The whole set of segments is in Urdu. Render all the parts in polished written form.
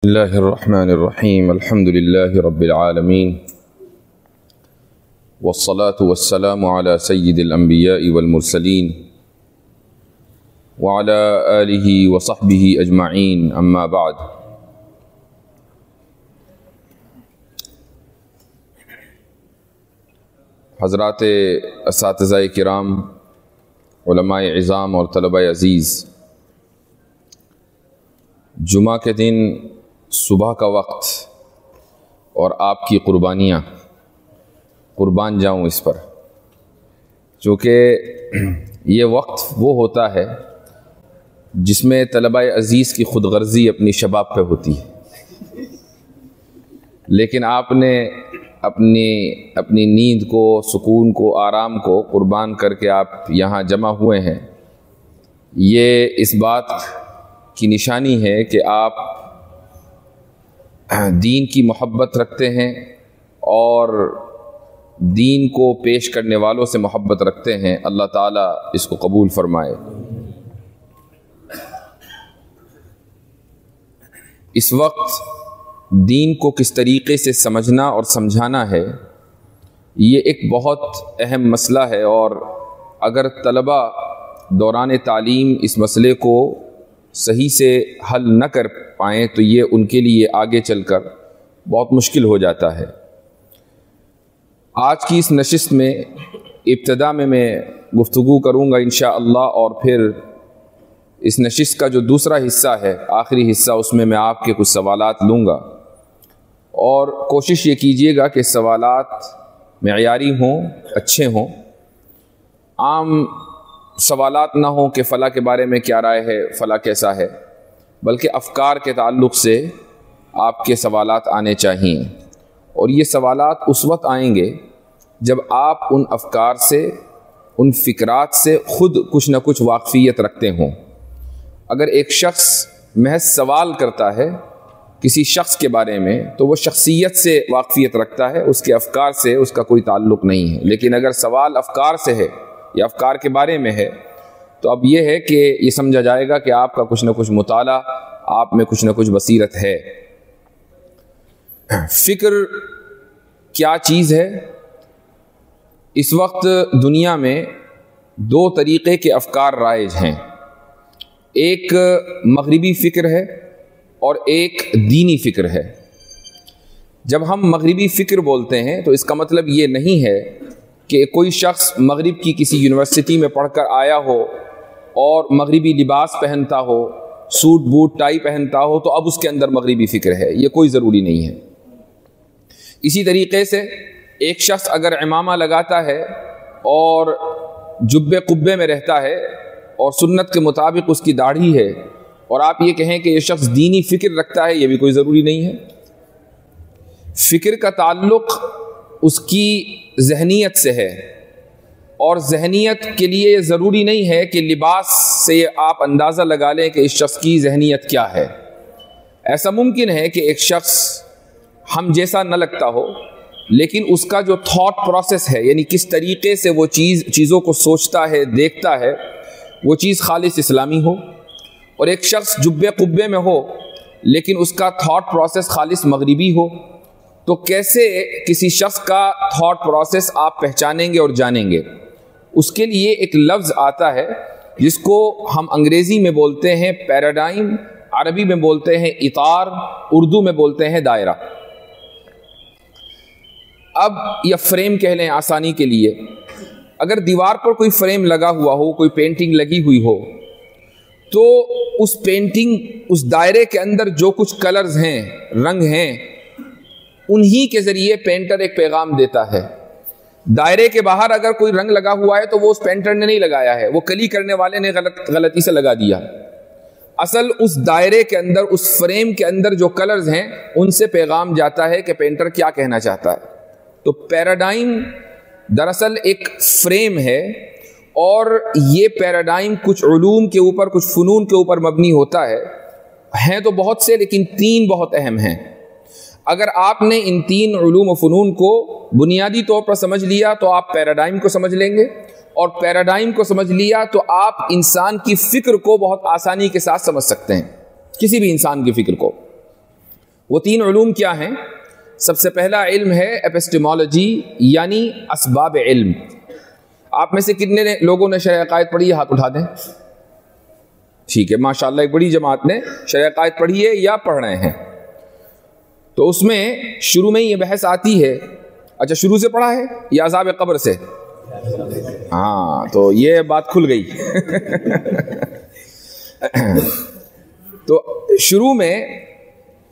اللہ الرحمن الرحیم الحمد للہ رب العالمین والصلاة والسلام علی سید الانبیاء والمرسلین وعلی آلہ وصحبہ اجمعین اما بعد۔ حضرات اساتذہ کرام، علماء عظام اور طلبہ عزیز، جمعہ کے دن صبح کا وقت اور آپ کی قربانیاں، قربان جاؤں اس پر، چونکہ یہ وقت وہ ہوتا ہے جس میں طلبہ عزیز کی خود غرضی اپنی شباب پہ ہوتی ہے، لیکن آپ نے اپنی نیند کو، سکون کو، آرام کو قربان کر کے آپ یہاں جمع ہوئے ہیں۔ یہ اس بات کی نشانی ہے کہ آپ دین کی محبت رکھتے ہیں اور دین کو پیش کرنے والوں سے محبت رکھتے ہیں۔ اللہ تعالیٰ اس کو قبول فرمائے۔ اس وقت دین کو کس طریقے سے سمجھنا اور سمجھانا ہے، یہ ایک بہت اہم مسئلہ ہے، اور اگر طلبہ دوران تعلیم اس مسئلے کو صحیح سے حل نہ کر پائیں تو یہ ان کے لیے آگے چل کر بہت مشکل ہو جاتا ہے۔ آج کی اس نشست میں ابتدا میں گفتگو کروں گا انشاءاللہ، اور پھر اس نشست کا جو دوسرا حصہ ہے، آخری حصہ، اس میں آپ کے کچھ سوالات لوں گا، اور کوشش یہ کیجیے گا کہ سوالات معیاری ہوں، اچھے ہوں، عام سوالات نہ ہوں کہ فلاں کے بارے میں کیا رائے ہے، فلاں کیسا ہے، بلکہ افکار کے تعلق سے آپ کے سوالات آنے چاہئیں، اور یہ سوالات اس وقت آئیں گے جب آپ ان افکار سے، ان فکرات سے خود کچھ نہ کچھ واقفیت رکھتے ہوں۔ اگر ایک شخص محض سوال کرتا ہے کسی شخص کے بارے میں تو وہ شخصیت سے واقفیت رکھتا ہے، اس کے افکار سے اس کا کوئی تعلق نہیں ہے، لیکن اگر سوال افکار سے ہے یا افکار کے بارے میں ہے تو اب یہ ہے کہ یہ سمجھا جائے گا کہ آپ کا کچھ نہ کچھ مطالعہ، آپ میں کچھ نہ کچھ بصیرت ہے۔ فکر کیا چیز ہے؟ اس وقت دنیا میں دو طریقے کے افکار رائج ہیں، ایک مغربی فکر ہے اور ایک دینی فکر ہے۔ جب ہم مغربی فکر بولتے ہیں تو اس کا مطلب یہ نہیں ہے کہ کوئی شخص مغرب کی کسی یونیورسٹی میں پڑھ کر آیا ہو اور مغربی لباس پہنتا ہو، سوٹ بوٹ ٹائی پہنتا ہو تو اب اس کے اندر مغربی فکر ہے، یہ کوئی ضروری نہیں ہے۔ اسی طریقے سے ایک شخص اگر عمامہ لگاتا ہے اور جبے قبے میں رہتا ہے اور سنت کے مطابق اس کی داڑھی ہے، اور آپ یہ کہیں کہ یہ شخص دینی فکر رکھتا ہے، یہ بھی کوئی ضروری نہیں ہے۔ فکر کا تعلق اس کی ذہنیت سے ہے، اور ذہنیت کے لیے یہ ضروری نہیں ہے کہ لباس سے آپ اندازہ لگا لیں کہ اس شخص کی ذہنیت کیا ہے۔ ایسا ممکن ہے کہ ایک شخص ہم جیسا نہ لگتا ہو، لیکن اس کا جو تھاٹ پروسیس ہے، یعنی کس طریقے سے وہ چیزوں کو سوچتا ہے، دیکھتا ہے، وہ چیز خالص اسلامی ہو، اور ایک شخص جبے قبے میں ہو لیکن اس کا تھاٹ پروسیس خالص مغربی ہو، تو کیسے کسی شخص کا تھاٹ پروسیس آپ پہچانیں گے اور جانیں گے؟ اس کے لیے ایک لفظ آتا ہے جس کو ہم انگریزی میں بولتے ہیں پیراڈائم، عربی میں بولتے ہیں اطار، اردو میں بولتے ہیں دائرہ۔ اب یہ فریم کہہ لیں آسانی کے لیے، اگر دیوار پر کوئی فریم لگا ہوا ہو، کوئی پینٹنگ لگی ہوئی ہو، تو اس پینٹنگ، اس دائرے کے اندر جو کچھ کلرز ہیں، رنگ ہیں، انہی کے ذریعے پینٹر ایک پیغام دیتا ہے۔ دائرے کے باہر اگر کوئی رنگ لگا ہوا ہے تو وہ اس پینٹر نے نہیں لگایا ہے، وہ کلی کرنے والے نے غلطی سے لگا دیا۔ اصل اس دائرے کے اندر، اس فریم کے اندر جو کلرز ہیں، ان سے پیغام جاتا ہے کہ پینٹر کیا کہنا چاہتا ہے۔ تو پیراڈائم دراصل ایک فریم ہے، اور یہ پیراڈائم کچھ علوم کے اوپر، کچھ فنون کے اوپر مبنی ہوتا ہے۔ ہیں تو بہت سے، لیکن تین بہت اہم ہیں۔ اگر آپ نے ان تین علوم و فنون کو بنیادی طور پر سمجھ لیا تو آپ پیراڈائم کو سمجھ لیں گے، اور پیراڈائم کو سمجھ لیا تو آپ انسان کی فکر کو بہت آسانی کے ساتھ سمجھ سکتے ہیں، کسی بھی انسان کی فکر کو۔ وہ 3 علوم کیا ہیں؟ سب سے پہلا علم ہے ایپسٹیمولوجی، یعنی اسباب علم۔ آپ میں سے کتنے لوگوں نے شرح عقائد پڑھی ہے؟ ہاتھ اٹھا دیں۔ ٹھیک ہے، ماشاءاللہ ایک بڑی جماعت نے شرح عقائد پڑھی ہے یا پڑھ رہے ہیں۔ تو اس میں شروع میں یہ بحث آتی ہے، اچھا شروع سے پڑھا ہے یا عذاب قبر سے؟ ہاں، تو یہ بات کھل گئی۔ تو شروع میں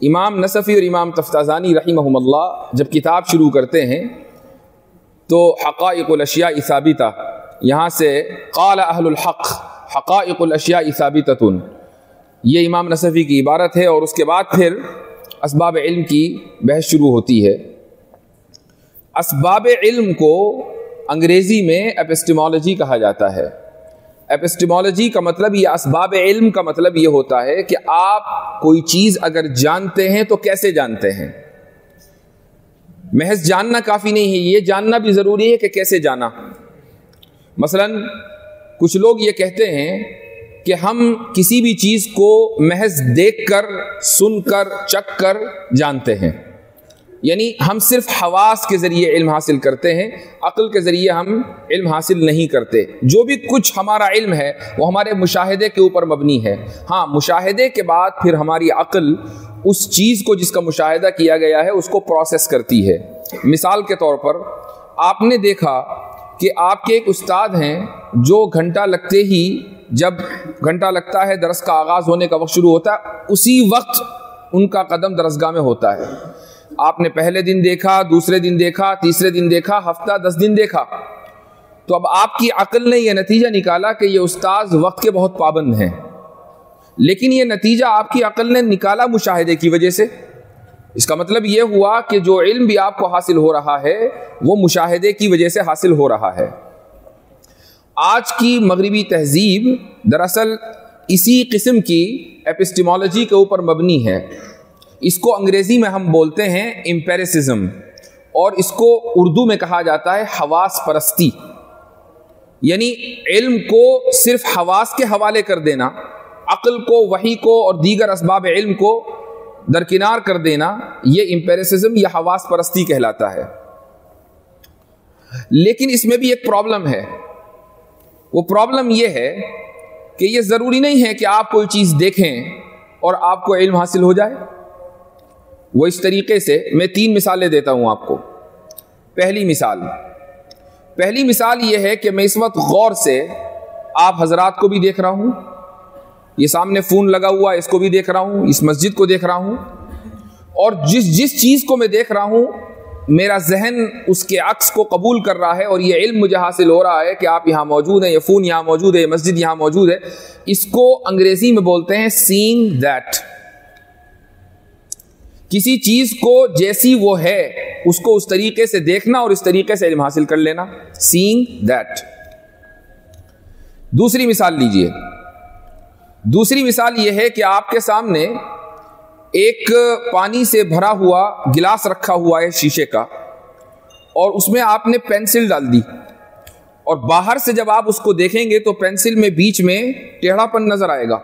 امام نصفی اور امام تفتازانی رحمہم اللہ جب کتاب شروع کرتے ہیں تو حقائق الاشیاء ثابتہ، یہاں سے قال اہل الحق حقائق الاشیاء ثابتۃ، یہ امام نصفی کی عبارت ہے، اور اس کے بعد پھر اسباب علم کی بحث شروع ہوتی ہے۔ اسباب علم کو انگریزی میں ایپسٹیمولوجی کہا جاتا ہے۔ ایپسٹیمولوجی کا مطلب، یہ اسباب علم کا مطلب یہ ہوتا ہے کہ آپ کوئی چیز اگر جانتے ہیں تو کیسے جانتے ہیں۔ محض جاننا کافی نہیں ہے، یہ جاننا بھی ضروری ہے کہ کیسے جانا۔ مثلا کچھ لوگ یہ کہتے ہیں کہ ہم کسی بھی چیز کو محض دیکھ کر، سن کر، چکھ کر جانتے ہیں، یعنی ہم صرف حواس کے ذریعے علم حاصل کرتے ہیں، عقل کے ذریعے ہم علم حاصل نہیں کرتے۔ جو بھی کچھ ہمارا علم ہے وہ ہمارے مشاہدے کے اوپر مبنی ہے۔ ہاں، مشاہدے کے بعد پھر ہماری عقل اس چیز کو جس کا مشاہدہ کیا گیا ہے اس کو پروسیس کرتی ہے۔ مثال کے طور پر آپ نے دیکھا کہ آپ کے ایک استاد ہیں جو گھنٹہ لگتے ہی، جب گھنٹہ لگتا ہے درس کا آغاز ہونے کا وقت شروع ہوتا ہے، اسی وقت ان کا قدم درسگاہ میں ہوتا ہے۔ آپ نے پہلے دن دیکھا، دوسرے دن دیکھا، تیسرے دن دیکھا، ہفتہ 10 دن دیکھا، تو اب آپ کی عقل نے یہ نتیجہ نکالا کہ یہ استاذ وقت کے بہت پابند ہیں، لیکن یہ نتیجہ آپ کی عقل نے نکالا مشاہدے کی وجہ سے۔ اس کا مطلب یہ ہوا کہ جو علم بھی آپ کو حاصل ہو رہا ہے وہ مشاہدے کی وجہ سے حاصل ہو رہا ہے۔ آج کی مغربی تہذیب دراصل اسی قسم کی ایپسٹیمولوجی کے اوپر مبنی ہے۔ اس کو انگریزی میں ہم بولتے ہیں امپیریسزم، اور اس کو اردو میں کہا جاتا ہے حواس پرستی، یعنی علم کو صرف حواس کے حوالے کر دینا، عقل کو، وحی کو اور دیگر اسباب علم کو درکنار کر دینا، یہ امپیریسزم یا حواس پرستی کہلاتا ہے۔ لیکن اس میں بھی ایک پرابلم ہے۔ وہ پرابلم یہ ہے کہ یہ ضروری نہیں ہے کہ آپ کوئی چیز دیکھیں اور آپ کو علم حاصل ہو جائے۔ وہ اس طریقے سے، میں 3 مثالیں دیتا ہوں آپ کو۔ پہلی مثال یہ ہے کہ میں اس وقت غور سے آپ حضرات کو بھی دیکھ رہا ہوں، یہ سامنے فون لگا ہوا ہے اس کو بھی دیکھ رہا ہوں، اس مسجد کو دیکھ رہا ہوں، اور جس چیز کو میں دیکھ رہا ہوں میرا ذہن اس کے عکس کو قبول کر رہا ہے، اور یہ علم مجھے حاصل ہو رہا ہے کہ آپ یہاں موجود ہیں، یہ فون یہاں موجود ہے، یہ مسجد یہاں موجود ہے۔ اس کو انگریزی میں بولتے ہیں سینگ دیٹ۔ کسی چیز کو جیسی وہ ہے اس کو اس طریقے سے دیکھنا اور اس طریقے سے علم حاصل کر لینا، سینگ دیٹ۔ دوسری مثال لیجئے۔ دوسری مثال یہ ہے کہ آپ کے سامنے ایک پانی سے بھرا ہوا گلاس رکھا ہوا ہے شیشے کا، اور اس میں آپ نے پینسل ڈال دی، اور باہر سے جب آپ اس کو دیکھیں گے تو پینسل میں بیچ میں ٹیڑھا پن نظر آئے گا،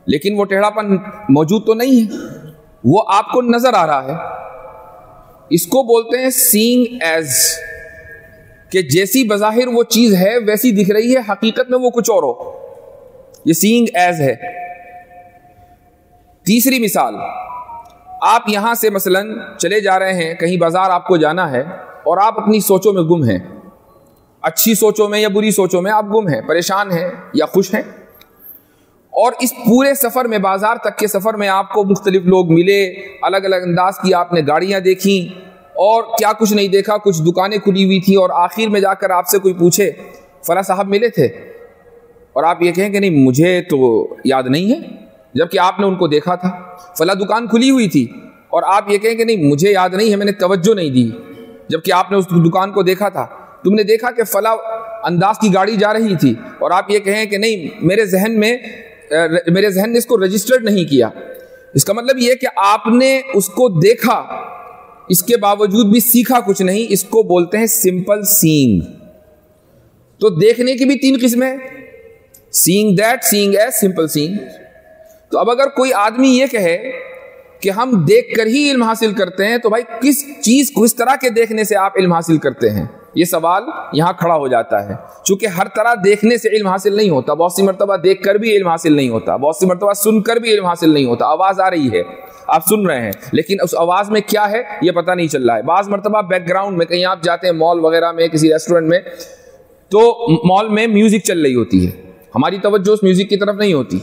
لیکن وہ ٹیڑھا پن موجود تو نہیں ہے، وہ آپ کو نظر آ رہا ہے۔ اس کو بولتے ہیں سینگ ایز، کہ جیسی بظاہر وہ چیز ہے ویسی دکھ رہی ہے، حقیقت میں وہ کچھ اور ہو، یہ سینگ ایز ہے۔ تیسری مثال، آپ یہاں سے مثلا چلے جا رہے ہیں، کہیں بازار آپ کو جانا ہے، اور آپ اپنی سوچوں میں گم ہیں، اچھی سوچوں میں یا بری سوچوں میں آپ گم ہیں، پریشان ہیں یا خوش ہیں، اور اس پورے سفر میں، بازار تک کے سفر میں آپ کو مختلف لوگ ملے، الگ الگ انداز کی آپ نے گاڑیاں دیکھیں، اور کیا کچھ نہیں دیکھا، کچھ دکانیں کھلی ہوئی تھی، اور آخر میں جا کر آپ سے کوئی پوچھے فلاں صاحب ملے تھے، اور آپ یہ کہیں کہ نہیں مجھے تو یاد نہیں ہے، جبکہ آپ نے ان کو دیکھا تھا۔ فلاں دکان کھلی ہوئی تھی، اور آپ یہ کہیں کہ نہیں مجھے یاد نہیں ہے، میں نے توجہ نہیں دی، جبکہ آپ نے اس دکان کو دیکھا تھا۔ تم نے دیکھا کہ فلاں انداز کی گاڑی جا رہی تھی، اور آپ یہ کہیں کہ نہیں میرے ذہن نے اس کو رجسٹرڈ نہیں کیا۔ اس کا مطلب یہ کہ آپ نے اس کو دیکھا، اس کے باوجود بھی سیکھا کچھ نہیں۔ اس کو بولتے ہیں سمپل سینگ۔ تو دیکھنے کی بھی 3 قسمیں، سینگ دیٹ، سینگ ایز، سمپل سینگ۔ تو اب اگر کوئی آدمی یہ کہے کہ ہم دیکھ کر ہی علم حاصل کرتے ہیں، تو بھائی کس چیز کو، اس طرح کے دیکھنے سے آپ علم حاصل کرتے ہیں؟ یہ سوال یہاں کھڑا ہو جاتا ہے، چونکہ ہر طرح دیکھنے سے علم حاصل نہیں ہوتا، بہت سی مرتبہ دیکھ کر بھی علم حاصل نہیں ہوتا، بہت سی مرتبہ سن کر بھی علم حاصل نہیں ہوتا۔ آواز آ رہی ہے، آپ سن رہے ہیں، لیکن اس آواز میں کیا ہے یہ پتہ نہیں چل رہا ہے۔ بعض مرتبہ بیک گراؤنڈ میں کہیں آپ جاتے ہیں مال وغیرہ میں، کسی ریسٹورنٹ میں، تو مال میں میوزک چل رہی ہوتی ہے، ہماری توجہ اس میوزک کی طرف نہیں ہوتی،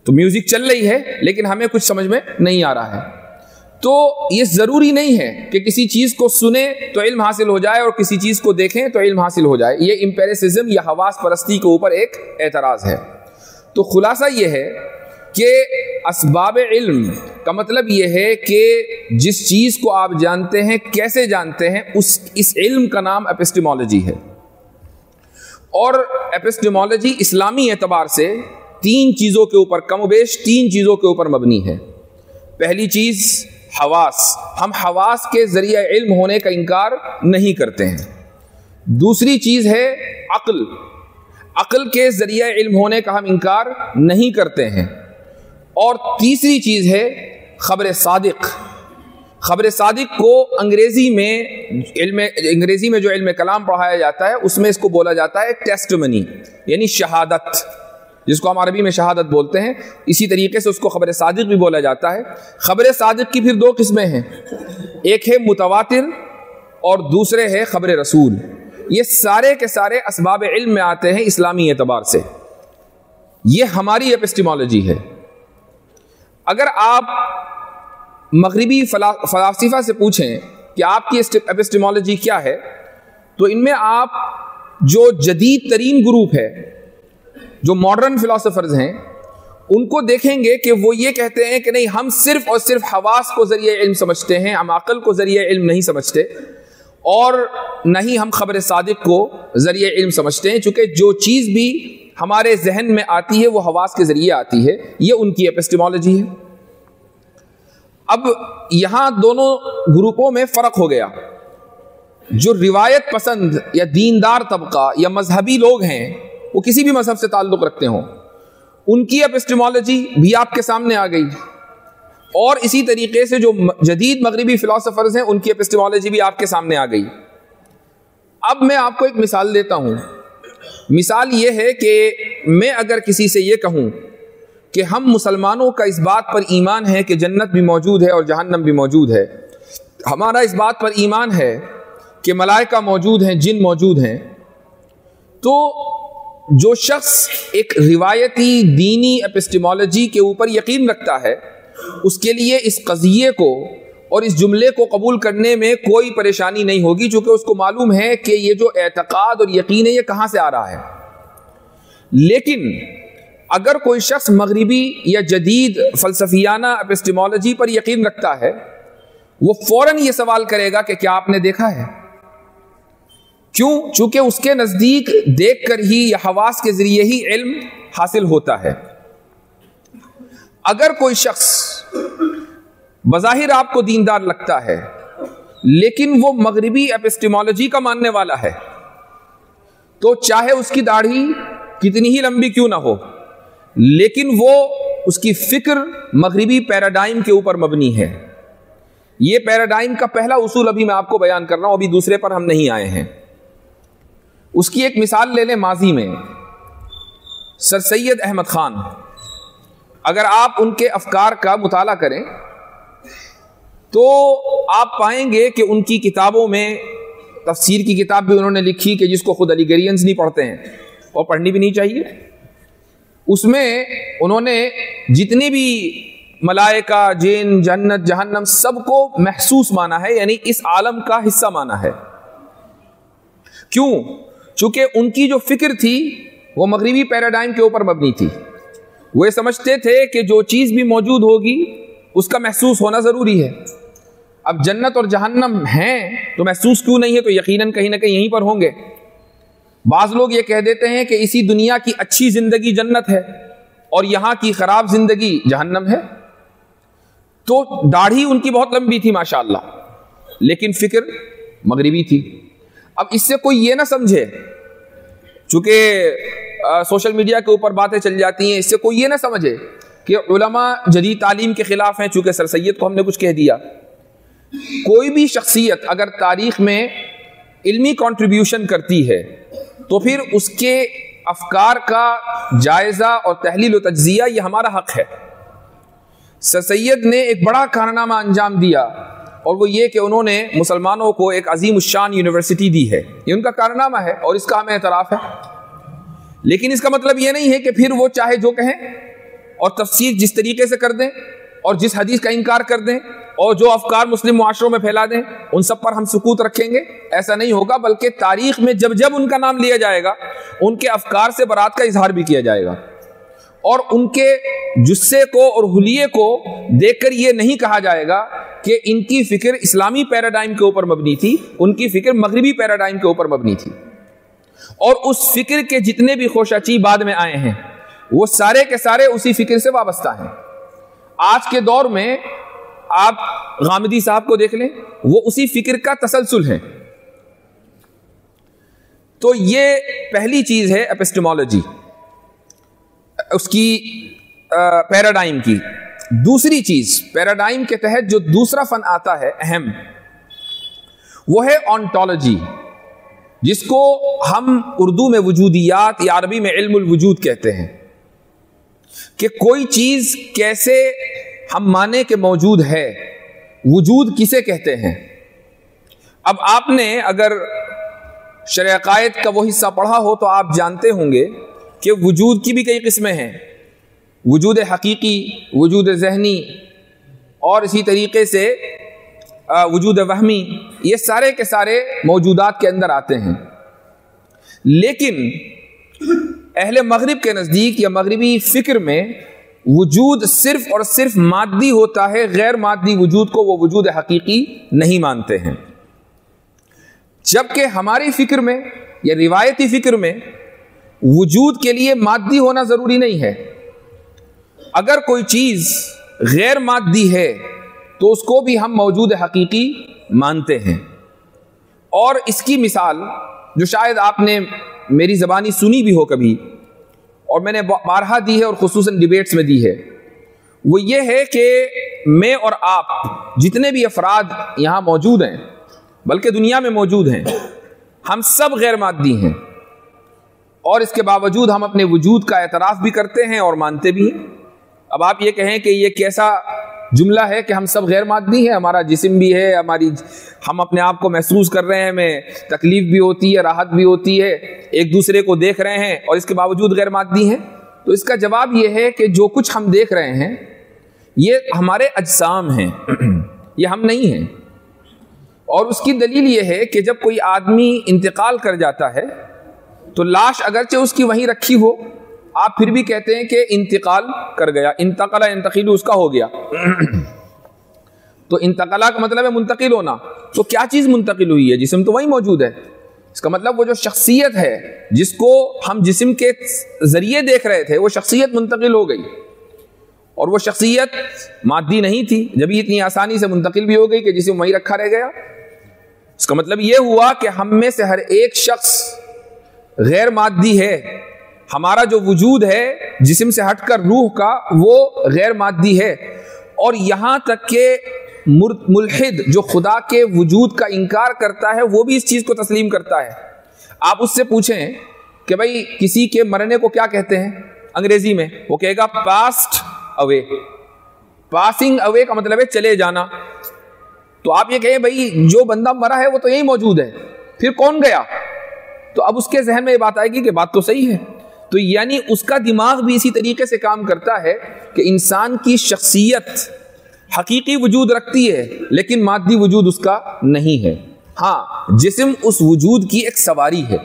تو میوزک چل رہی ہے لیکن ہمیں کچھ سمجھ میں نہیں آ رہا ہے۔ تو یہ ضروری نہیں ہے کہ کسی چیز کو سنیں تو علم حاصل ہو جائے اور کسی چیز کو دیکھیں تو علم حاصل ہو جائے۔ یہ امپیریسزم یا حواس پرستی کے اوپر ایک اعتراض ہے۔ تو خلاصہ یہ ہے کہ اسباب علم کا مطلب یہ ہے کہ جس چیز کو آپ جانتے ہیں، کیسے جانتے ہیں، اس علم کا نام اپسٹیمولوجی ہے۔ اور اپسٹیمولوجی اسلامی اعتبار سے تین چیزوں کے اوپر، کم و بیش تین چیزوں کے اوپر مبنی ہے۔ پہلی چیز حواس، ہم حواس کے ذریعہ علم ہونے کا انکار نہیں کرتے ہیں۔ دوسری چیز ہے عقل، عقل کے ذریعہ علم ہونے کا ہم انکار نہیں کرتے ہیں۔ اور تیسری چیز ہے خبر صادق۔ خبر صادق کو انگریزی میں جو علم کلام پڑھایا جاتا ہے اس میں اس کو بولا جاتا ہے ٹیسٹمنی، یعنی شہادت، جس کو ہم عربی میں شہادت بولتے ہیں، اسی طریقے سے اس کو خبر صادق بھی بولا جاتا ہے۔ خبر صادق کی پھر دو قسمیں ہیں، ایک ہے متواتر اور دوسرے ہے خبر رسول۔ یہ سارے کے سارے اسباب علم میں آتے ہیں اسلامی اعتبار سے۔ یہ ہماری اپسٹیمولوجی ہے۔ اگر آپ مغربی فلاسفہ سے پوچھیں کہ آپ کی اپسٹیمولوجی کیا ہے، تو ان میں آپ جو جدید ترین گروپ ہے، جو ماڈرن فلاسفرز ہیں، ان کو دیکھیں گے کہ وہ یہ کہتے ہیں کہ نہیں، ہم صرف اور صرف حواس کو ذریعہ علم سمجھتے ہیں، ہم عقل کو ذریعہ علم نہیں سمجھتے، اور نہ ہی ہم خبر صادق کو ذریعہ علم سمجھتے ہیں، چونکہ جو چیز بھی ہمارے ذہن میں آتی ہے وہ حواس کے ذریعے آتی ہے۔ یہ ان کی اپسٹیمولوجی ہے۔ اب یہاں دونوں گروپوں میں فرق ہو گیا۔ جو روایت پسند یا دیندار طبقہ یا مذہبی لوگ ہیں، وہ کسی بھی مذہب سے تعلق رکھتے ہوں، ان کی اپسٹیمولوجی بھی آپ کے سامنے آ گئی، اور اسی طریقے سے جو جدید مغربی فلاسفرز ہیں ان کی اپسٹیمولوجی بھی آپ کے سامنے آ گئی۔ اب میں آپ کو ایک مثال دیتا ہوں۔ مثال یہ ہے کہ میں اگر کسی سے یہ کہوں کہ ہم مسلمانوں کا اس بات پر ایمان ہے کہ جنت بھی موجود ہے اور جہنم بھی موجود ہے، ہمارا اس بات پر ایمان ہے کہ ملائکہ موجود ہیں، جن موجود ہیں، تو جو شخص ایک روایتی دینی اپسٹیمولوجی کے اوپر یقین رکھتا ہے، اس کے لیے اس قضیے کو اور اس جملے کو قبول کرنے میں کوئی پریشانی نہیں ہوگی، چونکہ اس کو معلوم ہے کہ یہ جو اعتقاد اور یقین ہے یہ کہاں سے آ رہا ہے۔ لیکن اگر کوئی شخص مغربی یا جدید فلسفیانہ اپسٹیمولوجی پر یقین رکھتا ہے، وہ فوراً یہ سوال کرے گا کہ کیا آپ نے دیکھا ہے؟ کیوں؟ چونکہ اس کے نزدیک دیکھ کر ہی یا حواس کے ذریعے ہی علم حاصل ہوتا ہے۔ اگر کوئی شخص بظاہر آپ کو دیندار لگتا ہے لیکن وہ مغربی اپسٹیمولوجی کا ماننے والا ہے، تو چاہے اس کی داڑھی کتنی ہی لمبی کیوں نہ ہو، لیکن وہ اس کی فکر مغربی پیراڈائم کے اوپر مبنی ہے۔ یہ پیراڈائم کا پہلا اصول ابھی میں آپ کو بیان کر رہا ہوں، ابھی دوسرے پر ہم نہیں آئے ہیں۔ اس کی ایک مثال لے لیں، ماضی میں سر سید احمد خان، اگر آپ ان کے افکار کا مطالعہ کریں تو آپ پائیں گے کہ ان کی کتابوں میں، تفسیر کی کتاب بھی انہوں نے لکھی کہ جس کو خود علی گریئنز نہیں پڑھتے ہیں اور پڑھنی بھی نہیں چاہیے، اس میں انہوں نے جتنی بھی ملائکہ، جن، جنت، جہنم، سب کو محسوس مانا ہے، یعنی اس عالم کا حصہ مانا ہے۔ کیوں؟ چونکہ ان کی جو فکر تھی وہ مغربی پیراڈائم کے اوپر مبنی تھی۔ وہ سمجھتے تھے کہ جو چیز بھی موجود ہوگی اس کا محسوس ہونا ضروری ہے۔ اب جنت اور جہنم ہیں تو محسوس کیوں نہیں ہے؟ تو یقیناً کہیں نہ کہیں یہیں پر ہوں گے۔ بعض لوگ یہ کہہ دیتے ہیں کہ اسی دنیا کی اچھی زندگی جنت ہے اور یہاں کی خراب زندگی جہنم ہے۔ تو داڑھی ان کی بہت لمبی تھی ماشاءاللہ، لیکن فکر مغربی تھی۔ اب اس سے کوئی یہ نہ سمجھے، چونکہ سوشل میڈیا کے اوپر باتیں چل جاتی ہیں، اس سے کوئی یہ نہ سمجھے کہ علماء جدید تعلیم کے خلاف ہیں، چونکہ سر سید کو ہم نے کچھ کہہ دیا. کوئی بھی شخصیت اگر تاریخ میں علمی کنٹریبیوشن کرتی ہے تو پھر اس کے افکار کا جائزہ اور تحلیل و تجزیہ یہ ہمارا حق ہے. سر سید نے ایک بڑا کارنامہ انجام دیا، اور وہ یہ کہ انہوں نے مسلمانوں کو ایک عظیم الشان یونیورسٹی دی ہے. یہ ان کا کارنامہ ہے اور اس کا ہمیں اعتراف ہے. لیکن اس کا مطلب یہ نہیں ہے کہ پھر وہ چاہے جو کہیں اور تفسیر جس طریقے سے کر دیں اور جس حدیث کا انکار کر دیں اور جو افکار مسلم معاشروں میں پھیلا دیں ان سب پر ہم سکوت رکھیں گے. ایسا نہیں ہوگا، بلکہ تاریخ میں جب جب ان کا نام لیا جائے گا ان کے افکار سے برات کا اظہار بھی کیا جائے گا، اور ان کے جثے کو اور حلیے کو دیکھ کر یہ نہیں کہا جائے گا کہ ان کی فکر اسلامی پیراڈائم کے اوپر مبنی تھی، ان کی فکر مغربی پیراڈائم کے اوپر مبنی تھی. اور اس فکر کے جتنے بھی خوشاچی بعد میں آئے ہیں وہ سارے کے سارے اسی فکر سے وابستہ ہیں. آج کے دور میں آپ غامدی صاحب کو دیکھ لیں، وہ اسی فکر کا تسلسل ہے. تو یہ پہلی چیز ہے اپسٹمولوجی، اس کی پیراڈائم کی. دوسری چیز پیراڈائم کے تحت جو دوسرا فن آتا ہے اہم، وہ ہے آنٹولوجی، جس کو ہم اردو میں وجودیات یا عربی میں علم الوجود کہتے ہیں. کہ کوئی چیز کیسے ہم مانے کہ موجود ہے، وجود کسے کہتے ہیں. اب آپ نے اگر شرع عقائد کا وہ حصہ پڑھا ہو تو آپ جانتے ہوں گے کہ وجود کی بھی کئی قسمیں ہیں. وجود حقیقی، وجود ذہنی، اور اسی طریقے سے وجود وہمی، یہ سارے کے سارے موجودات کے اندر آتے ہیں. لیکن اہل مغرب کے نزدیک یا مغربی فکر میں وجود صرف اور صرف مادی ہوتا ہے، غیر مادی وجود کو وہ وجود حقیقی نہیں مانتے ہیں. جبکہ ہماری فکر میں یا روایتی فکر میں وجود کے لیے مادی ہونا ضروری نہیں ہے. اگر کوئی چیز غیر مادی ہے تو اس کو بھی ہم موجود حقیقی مانتے ہیں. اور اس کی مثال جو شاید آپ نے میری زبانی سنی بھی ہو کبھی، اور میں نے بارہا دی ہے اور خصوصاً ڈیبیٹس میں دی ہے، وہ یہ ہے کہ میں اور آپ جتنے بھی افراد یہاں موجود ہیں، بلکہ دنیا میں موجود ہیں، ہم سب غیر مادی ہیں، اور اس کے باوجود ہم اپنے وجود کا اعتراف بھی کرتے ہیں اور مانتے بھی ہیں. اب آپ یہ کہیں کہ یہ کیسا جملہ ہے کہ ہم سب غیر مادی ہیں، ہمارا جسم بھی ہے، ہم اپنے آپ کو محسوس کر رہے ہیں، ہمیں تکلیف بھی ہوتی ہے، راحت بھی ہوتی ہے، ایک دوسرے کو دیکھ رہے ہیں اور اس کے باوجود غیر مادی ہیں. تو اس کا جواب یہ ہے کہ جو کچھ ہم دیکھ رہے ہیں یہ ہمارے اجسام ہیں، یہ ہم نہیں ہیں. اور اس کی دلیل یہ ہے کہ جب کوئی آدمی انتقال کر جاتا ہے تو لاش اگرچہ اس کی وہیں رکھی ہو، آپ پھر بھی کہتے ہیں کہ انتقال کر گیا، انتقل ینتقل اس کا ہو گیا. تو انتقالہ کا مطلب ہے منتقل ہونا. تو کیا چیز منتقل ہوئی ہے؟ جسم تو وہی موجود ہے. اس کا مطلب وہ جو شخصیت ہے جس کو ہم جسم کے ذریعے دیکھ رہے تھے، وہ شخصیت منتقل ہو گئی، اور وہ شخصیت مادی نہیں تھی، جب یہ اتنی آسانی سے منتقل بھی ہو گئی کہ جسم وہیں رکھا رہ گیا. اس کا مطلب یہ ہوا کہ ہم میں سے ہر ایک شخص غیر مادی ہے. ہمارا جو وجود ہے جسم سے ہٹ کر روح کا، وہ غیر مادی ہے. اور یہاں تک کہ ملحد جو خدا کے وجود کا انکار کرتا ہے وہ بھی اس چیز کو تسلیم کرتا ہے. آپ اس سے پوچھیں کہ بھائی کسی کے مرنے کو کیا کہتے ہیں انگریزی میں، وہ کہے گا پاسڈ اوے. پاسنگ اوے کا مطلب ہے چلے جانا. تو آپ یہ کہیں بھائی جو بندہ مرا ہے وہ تو یہی موجود ہے، پھر کون گیا؟ تو اب اس کے ذہن میں یہ بات آئے گی کہ بات تو صحیح ہے. تو یعنی اس کا دماغ بھی اسی طریقے سے کام کرتا ہے کہ انسان کی شخصیت حقیقی وجود رکھتی ہے لیکن مادی وجود اس کا نہیں ہے. ہاں، جسم اس وجود کی ایک سواری ہے.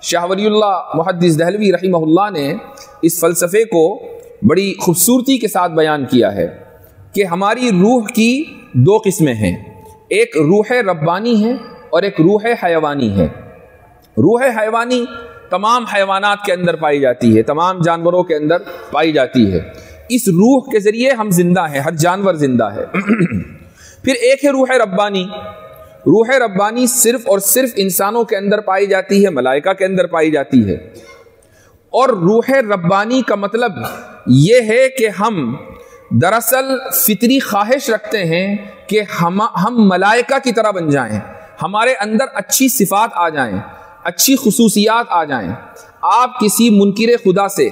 شاہ ولی اللہ محدث دہلوی رحمہ اللہ نے اس فلسفے کو بڑی خوبصورتی کے ساتھ بیان کیا ہے کہ ہماری روح کی دو قسمیں ہیں، ایک روح ربانی ہے اور ایک روح حیوانی ہے. روح حیوانی تمام حیوانات کے اندر پائی جاتی ہے، تمام جانوروں کے اندر پائی جاتی ہے. اس روح کے ذریعے ہم زندہ ہیں، ہر جانور زندہ ہے. پھر ایک ہے روح ربانی. روح ربانی صرف اور صرف انسانوں کے اندر پائی جاتی ہے، ملائکہ کے اندر پائی جاتی ہے. اور روح ربانی کا مطلب یہ ہے کہ ہم دراصل فطری خواہش رکھتے ہیں کہ ہم ملائکہ کی طرح بن جائیں، ہمارے اندر اچھی صفات آ جائیں، اچھی خصوصیات آ جائیں۔ آپ کسی منکر خدا سے،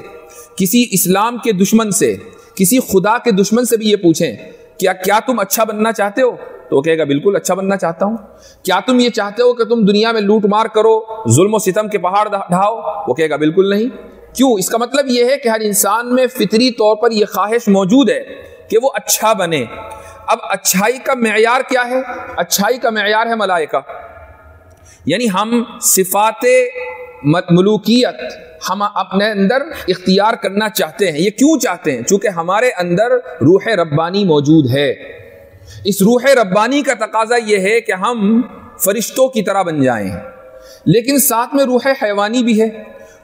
کسی اسلام کے دشمن سے، کسی خدا کے دشمن سے بھی یہ پوچھیں کیا تم اچھا بننا چاہتے ہو؟ تو وہ کہے گا بالکل اچھا بننا چاہتا ہوں۔ کیا تم یہ چاہتے ہو کہ تم دنیا میں لوٹ مار کرو، ظلم و ستم کے پہاڑ ڈھاؤ؟ وہ کہے گا بالکل نہیں۔ کیوں؟ اس کا مطلب یہ ہے کہ ہر انسان میں فطری طور پر یہ خواہش موجود ہے کہ وہ اچھا بنے۔ اب اچھائی کا معیار کیا ہے؟ اچھائی کا معیار ہے ملائکہ، یعنی ہم صفات ملوکیت ہم اپنے اندر اختیار کرنا چاہتے ہیں۔ یہ کیوں چاہتے ہیں؟ چونکہ ہمارے اندر روح ربانی موجود ہے۔ اس روح ربانی کا تقاضا یہ ہے کہ ہم فرشتوں کی طرح بن جائیں، لیکن ساتھ میں روح حیوانی بھی ہے۔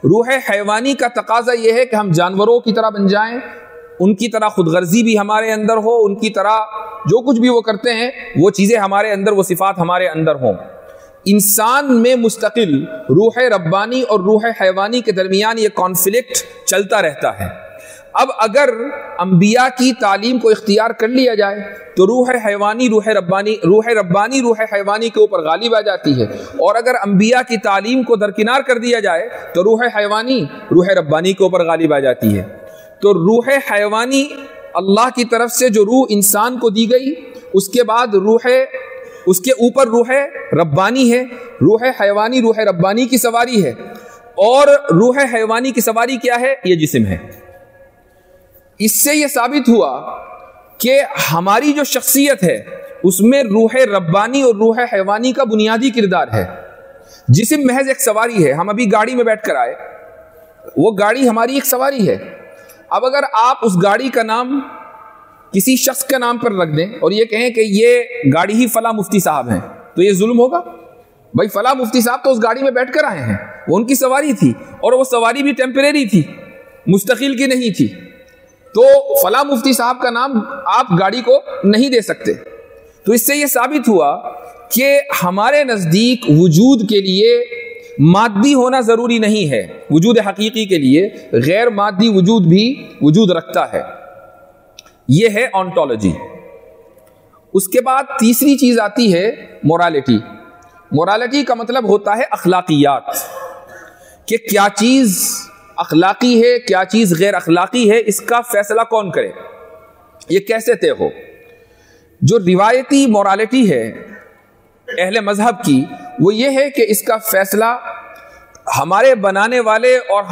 روح حیوانی کا تقاضا یہ ہے کہ ہم جانوروں کی طرح بن جائیں، ان کی طرح خود غرضی بھی ہمارے اندر ہو، ان کی طرح جو کچھ بھی وہ کرتے ہیں وہ چیزیں ہمارے اندر، وہ صفات ہمارے اندر ہوں۔ انسان میں مستقل روح ربانی اور روح حیوانی کے درمیان یہ کانفلکٹ چلتا رہتا ہے۔ اب اگر انبیاء کی تعلیم کو اختیار کر لیا جائے تو روح حیوانی روح حیوانی کے اوپر غالب آ جاتی ہے، اور اگر انبیاء کی تعلیم کو درکنار کر دیا جائے تو روح حیوانی روح ربانی کے اوپر غالب آ جاتی ہے۔ تو روح حیوانی اللہ کی طرف سے جو روح انسان کو دی گئی، اس کے بعد اس کے اوپر روح ربانی ہے۔ روح حیوانی روح ربانی کی سواری ہے، اور روح حیوانی کی سواری کیا ہے؟ یہ جسم ہے۔ اس سے یہ ثابت ہوا کہ ہماری جو شخصیت ہے اس میں روح ربانی اور روح حیوانی کا بنیادی کردار ہے۔ جسم محض ایک سواری ہے۔ ہم ابھی گاڑی میں بیٹھ کر آئے، وہ گاڑی ہماری ایک سواری ہے۔ اب اگر آپ اس گاڑی کا نام کسی شخص کے نام پر رکھ دیں اور یہ کہیں کہ یہ گاڑی ہی فلاں مفتی صاحب ہیں، تو یہ ظلم ہوگا؟ بھائی فلاں مفتی صاحب تو اس گاڑی میں بیٹھ کر آئے ہیں، وہ ان کی سواری تھی، اور وہ سواری بھی ٹیمپریری تھی، مستقل کی نہیں تھی، تو فلاں مفتی صاحب کا نام آپ گاڑی کو نہیں دے سکتے۔ تو اس سے یہ ثابت ہوا کہ ہمارے نزدیک وجود کے لیے مادی ہونا ضروری نہیں ہے، وجود حقیقی کے لیے غیر مادی وجود بھی وجود رکھتا ہے۔ یہ ہے آنٹولوجی۔ اس کے بعد تیسری چیز آتی ہے مورالٹی۔ مورالٹی کا مطلب ہوتا ہے اخلاقیات، کہ کیا چیز اخلاقی ہے، کیا چیز غیر اخلاقی ہے، اس کا فیصلہ کون کرے، یہ کیسے طے ہو۔ جو روایتی مورالٹی ہے اہل مذہب کی، وہ یہ ہے کہ اس کا فیصلہ ہمارے بنانے والے اور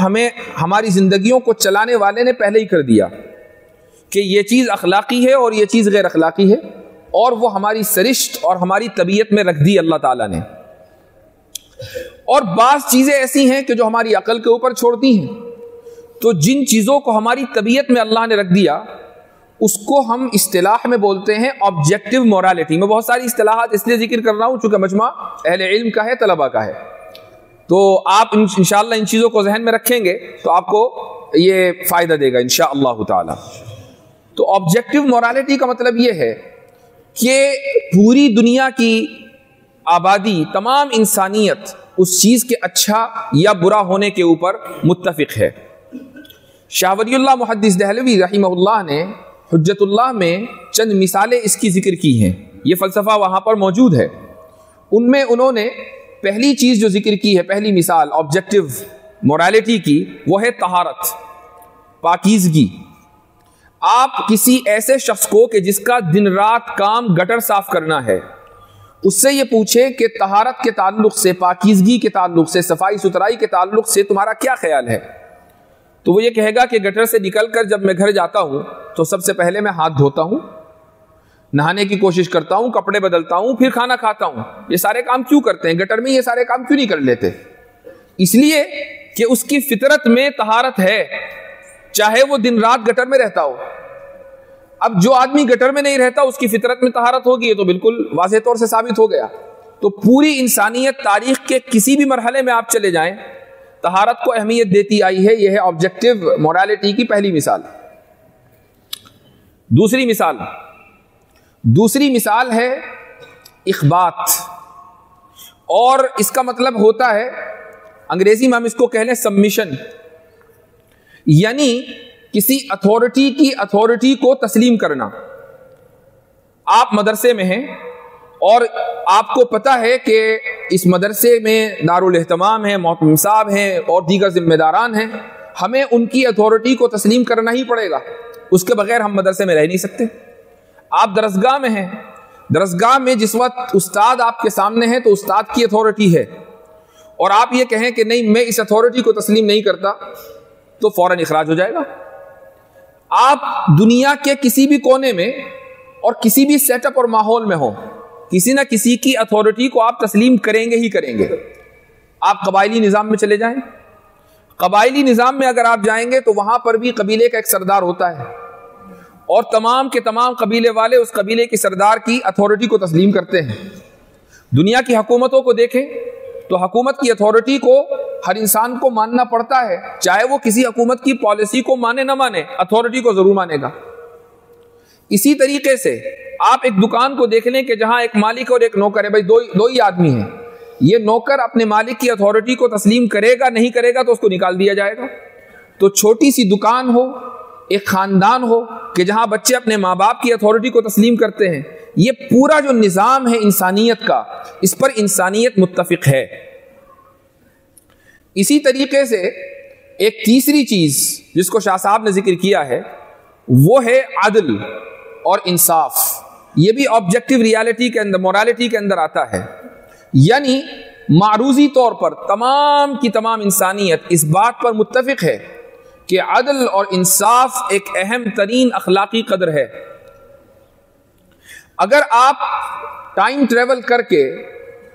ہماری زندگیوں کو چلانے والے نے پہلے ہی کر دیا کہ یہ چیز اخلاقی ہے اور یہ چیز غیر اخلاقی ہے، اور وہ ہماری سرشت اور ہماری طبیعت میں رکھ دی اللہ تعالیٰ نے۔ اور بعض چیزیں ایسی ہیں کہ جو ہماری عقل کے اوپر چھوڑتی ہیں۔ تو جن چیزوں کو ہماری طبیعت میں اللہ نے رکھ دیا اس کو ہم اصطلاح میں بولتے ہیں آبجیکٹیو مورالٹی۔ میں بہت ساری اصطلاحات اس لیے ذکر کر رہا ہوں چونکہ مجمع اہل علم کا ہے، طلبہ کا ہے، تو آپ انشاءاللہ ان چیزوں کو ذہن میں رکھیں گے تو آپ کو یہ فائدہ دے گا انشاءاللہ تعالی۔ تو آبجیکٹیو مورالٹی کا مطلب یہ ہے کہ پوری دنیا کی آبادی، تمام انسانیت اس چیز کے اچھا یا برا ہونے کے اوپر متفق ہے۔ شاہ ولی اللہ محدث دہلوی رحمہ اللہ نے حجت اللہ میں چند مثالیں اس کی ذکر کی ہیں، یہ فلسفہ وہاں پر موجود ہے۔ ان میں انہوں نے پہلی چیز جو ذکر کی ہے، پہلی مثال آبجیکٹیو مورالٹی کی، وہ ہے طہارت، پاکیزگی۔ آپ کسی ایسے شخص کو کہ جس کا دن رات کام گٹر صاف کرنا ہے، اس سے یہ پوچھے کہ طہارت کے تعلق سے، پاکیزگی کے تعلق سے، صفائی ستھرائی کے تعلق سے تمہارا کیا خیال ہے، تو وہ یہ کہے گا کہ گٹر سے نکل کر جب میں گھر جاتا ہوں تو سب سے پہلے میں ہاتھ دھوتا ہوں، نہانے کی کوشش کرتا ہوں، کپڑے بدلتا ہوں، پھر کھانا کھاتا ہوں۔ یہ سارے کام کیوں کرتے ہیں؟ گٹر میں یہ سارے کام کیوں نہیں کر لیتے؟ اس لیے کہ اس کی فطرت میں طہارت ہے، چاہے وہ دن رات گٹر میں رہتا ہو۔ اب جو آدمی گٹر میں نہیں رہتا اس کی فطرت میں طہارت ہوگی، یہ تو بالکل واضح طور سے ثابت ہو گیا۔ تو پوری انسانیت تاریخ کے کسی بھی مرحلے میں آپ چلے جائیں، طہارت کو اہمیت دیتی آئی ہے۔ یہ ہے آبجیکٹیو مورالٹی کی پہلی مثال۔ دوسری مثال ہے اخبات، اور اس کا مطلب ہوتا ہے، انگریزی میں ہم اس کو کہہ لیں سبمیشن، یعنی کسی اتھارٹی کی اتھارٹی کو تسلیم کرنا. آپ مدرسے میں ہیں اور آپ کو پتا ہے کہ اس مدرسے میں دارالاہتمام ہیں, محتمم صاحب ہیں اور دیگر ذمہ داران ہیں, ہمیں ان کی اتھارٹی کو تسلیم کرنا ہی پڑے گا, اس کے بغیر ہم مدرسے میں رہ نہیں سکتے. آپ درسگاہ میں ہیں, درسگاہ میں جس وقت استاد آپ کے سامنے ہے تو استاد کی اتھارٹی ہے, اور آپ یہ کہیں کہ نہیں میں اس اتھارٹی کو تسلیم نہیں کرتا تو فوراً اخراج ہو جائے گا. آپ دنیا کے کسی بھی کونے میں اور کسی بھی سیٹ اپ اور ماحول میں ہو, کسی نہ کسی کی اتھارٹی کو آپ تسلیم کریں گے ہی کریں گے. آپ قبائلی نظام میں چلے جائیں, قبائلی نظام میں اگر آپ جائیں گے تو وہاں پر بھی قبیلے کا ایک سردار ہوتا ہے, اور تمام کے تمام قبیلے والے اس قبیلے کے سردار کی اتھارٹی کو تسلیم کرتے ہیں. دنیا کی حکومتوں کو دیکھیں تو حکومت کی اتھارٹی کو ہر انسان کو ماننا پڑتا ہے, چاہے وہ کسی حکومت کی پالیسی کو مانے نہ مانے, اتھارٹی کو ضرور مانے گا. اسی طریقے سے آپ ایک دکان کو دیکھ لیں کہ جہاں ایک مالک اور ایک نوکر ہے, بھائی دو ہی آدمی ہیں, یہ نوکر اپنے مالک کی اتھارٹی کو تسلیم کرے گا, نہیں کرے گا تو اس کو نکال دیا جائے گا. تو چھوٹی سی دکان ہو, ایک خاندان ہو کہ جہاں بچے اپنے ماں باپ کی اتھارٹی کو تسلیم کرتے ہیں, یہ پورا جو نظام ہے انسانیت کا, اس پر انسانیت متفق ہے. اسی طریقے سے ایک تیسری چیز جس کو شاہ صاحب نے ذکر کیا ہے وہ ہے عدل اور انصاف. یہ بھی آبجیکٹو ریالٹی کے اندر, مورالٹی کے اندر آتا ہے. یعنی معروضی طور پر تمام کی تمام انسانیت اس بات پر متفق ہے کہ عدل اور انصاف ایک اہم ترین اخلاقی قدر ہے. اگر آپ ٹائم ٹریول کر کے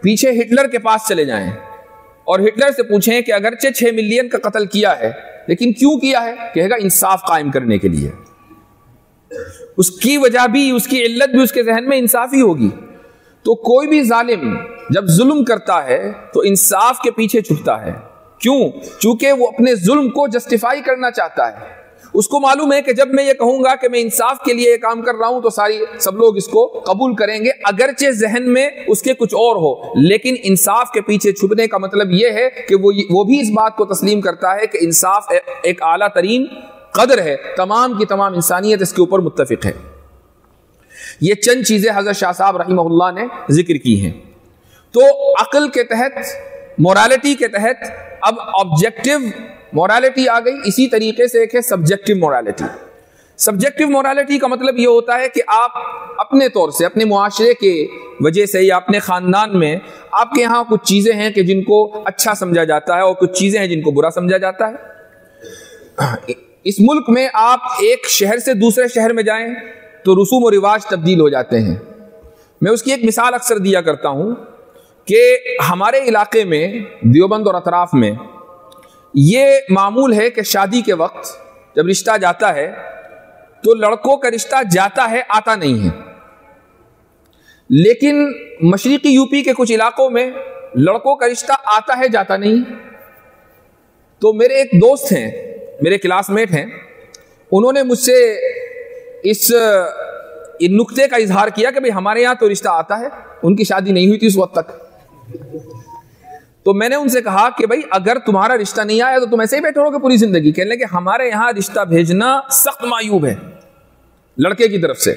پیچھے ہٹلر کے پاس چلے جائیں اور ہٹلر سے پوچھیں کہ اگرچہ 6 ملین کا قتل کیا ہے لیکن کیوں کیا ہے, کہے گا انصاف قائم کرنے کے لیے. اس کی وجہ بھی, اس کی علت بھی اس کے ذہن میں انصاف ہی ہوگی. تو کوئی بھی ظالم جب ظلم کرتا ہے تو انصاف کے پیچھے چھپتا ہے. کیوں؟ چونکہ وہ اپنے ظلم کو جسٹیفائی کرنا چاہتا ہے. اس کو معلوم ہے کہ جب میں یہ کہوں گا کہ میں انصاف کے لیے یہ کام کر رہا ہوں تو سب لوگ اس کو قبول کریں گے, اگرچہ ذہن میں اس کے کچھ اور ہو. لیکن انصاف کے پیچھے چھپنے کا مطلب یہ ہے کہ وہ بھی اس بات کو تسلیم کرتا ہے کہ انصاف ایک اعلیٰ ترین قدر ہے, تمام کی تمام انسانیت اس کے اوپر متفق ہے. یہ چند چیزیں حضرت شاہ صاحب رحمہ اللہ نے ذکر کی ہیں. تو عقل کے تحت, مورالٹی کے تحت اب آبجیکٹو مورالٹی آ گئی. اسی طریقے سے ایک ہے سبجیکٹو مورالٹی. سبجیکٹو مورالٹی کا مطلب یہ ہوتا ہے کہ آپ اپنے طور سے, اپنے معاشرے کے وجہ سے یا اپنے خاندان میں آپ کے یہاں کچھ چیزیں ہیں کہ جن کو اچھا سمجھا جاتا ہے اور کچھ چیزیں ہیں جن کو برا سمجھا جاتا ہے. اس ملک میں آپ ایک شہر سے دوسرے شہر میں جائیں تو رسوم و رواج تبدیل ہو جاتے ہیں. میں اس کی ایک مثال اکثر دیا کرتا ہوں کہ ہمارے علاقے میں دیوبند اور اطراف میں یہ معمول ہے کہ شادی کے وقت جب رشتہ جاتا ہے تو لڑکوں کا رشتہ جاتا ہے, آتا نہیں ہے. لیکن مشرقی یو پی کے کچھ علاقوں میں لڑکوں کا رشتہ آتا ہے, جاتا نہیں. تو میرے ایک دوست ہیں, میرے کلاس میٹ ہیں, انہوں نے مجھ سے اس نقطے کا اظہار کیا کہ بھئی ہمارے یہاں تو رشتہ آتا ہے, ان کی شادی نہیں ہوئی تھی اس وقت تک. تو میں نے ان سے کہا کہ بھئی اگر تمہارا رشتہ نہیں آیا تو تم ایسے ہی بیٹھے رہو گے پوری زندگی. کہنے لگے ہمارے یہاں رشتہ بھیجنا سخت معیوب ہے لڑکے کی طرف سے,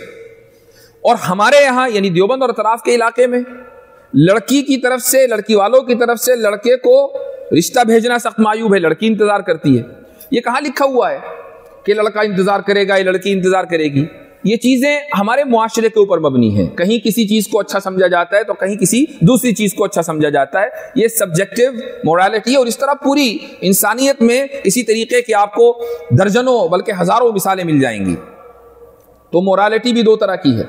اور ہمارے یہاں یعنی دیوبند اور اطراف کے علاقے میں لڑکی کی طرف سے, لڑکی والوں کی طرف سے لڑکے کو رشتہ بھیجنا سخت معیوب ہے, لڑکی انتظار کرتی ہے. یہ کہاں لکھا ہوا ہے کہ لڑکا انتظار کرے گا یا لڑکی انتظار کرے گی؟ یہ چیزیں ہمارے معاشرے کے اوپر مبنی ہیں. کہیں کسی چیز کو اچھا سمجھا جاتا ہے تو کہیں کسی دوسری چیز کو اچھا سمجھا جاتا ہے. یہ سبجیکٹو مورالٹی ہے, اور اس طرح پوری انسانیت میں اسی طریقے کے آپ کو درجنوں بلکہ ہزاروں مثالیں مل جائیں گی. تو مورالٹی بھی 2 طرح کی ہے.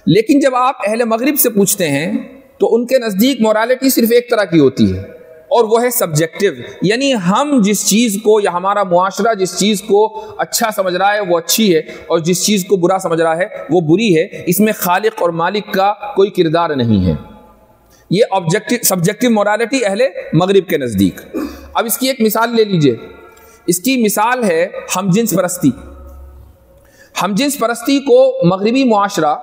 لیکن جب آپ اہل مغرب سے پوچھتے ہیں تو ان کے نزدیک مورالٹی صرف ایک طرح کی ہوتی ہے, اور وہ ہے سبجیکٹو. یعنی ہم جس چیز کو یا ہمارا معاشرہ جس چیز کو اچھا سمجھ رہا ہے وہ اچھی ہے, اور جس چیز کو برا سمجھ رہا ہے وہ بری ہے. اس میں خالق اور مالک کا کوئی کردار نہیں ہے. یہ سبجیکٹو مورالٹی اہل مغرب کے نزدیک. اب اس کی ایک مثال لے لیجئے. اس کی مثال ہے ہم جنس پرستی. ہم جنس پرستی کو مغربی معاشرہ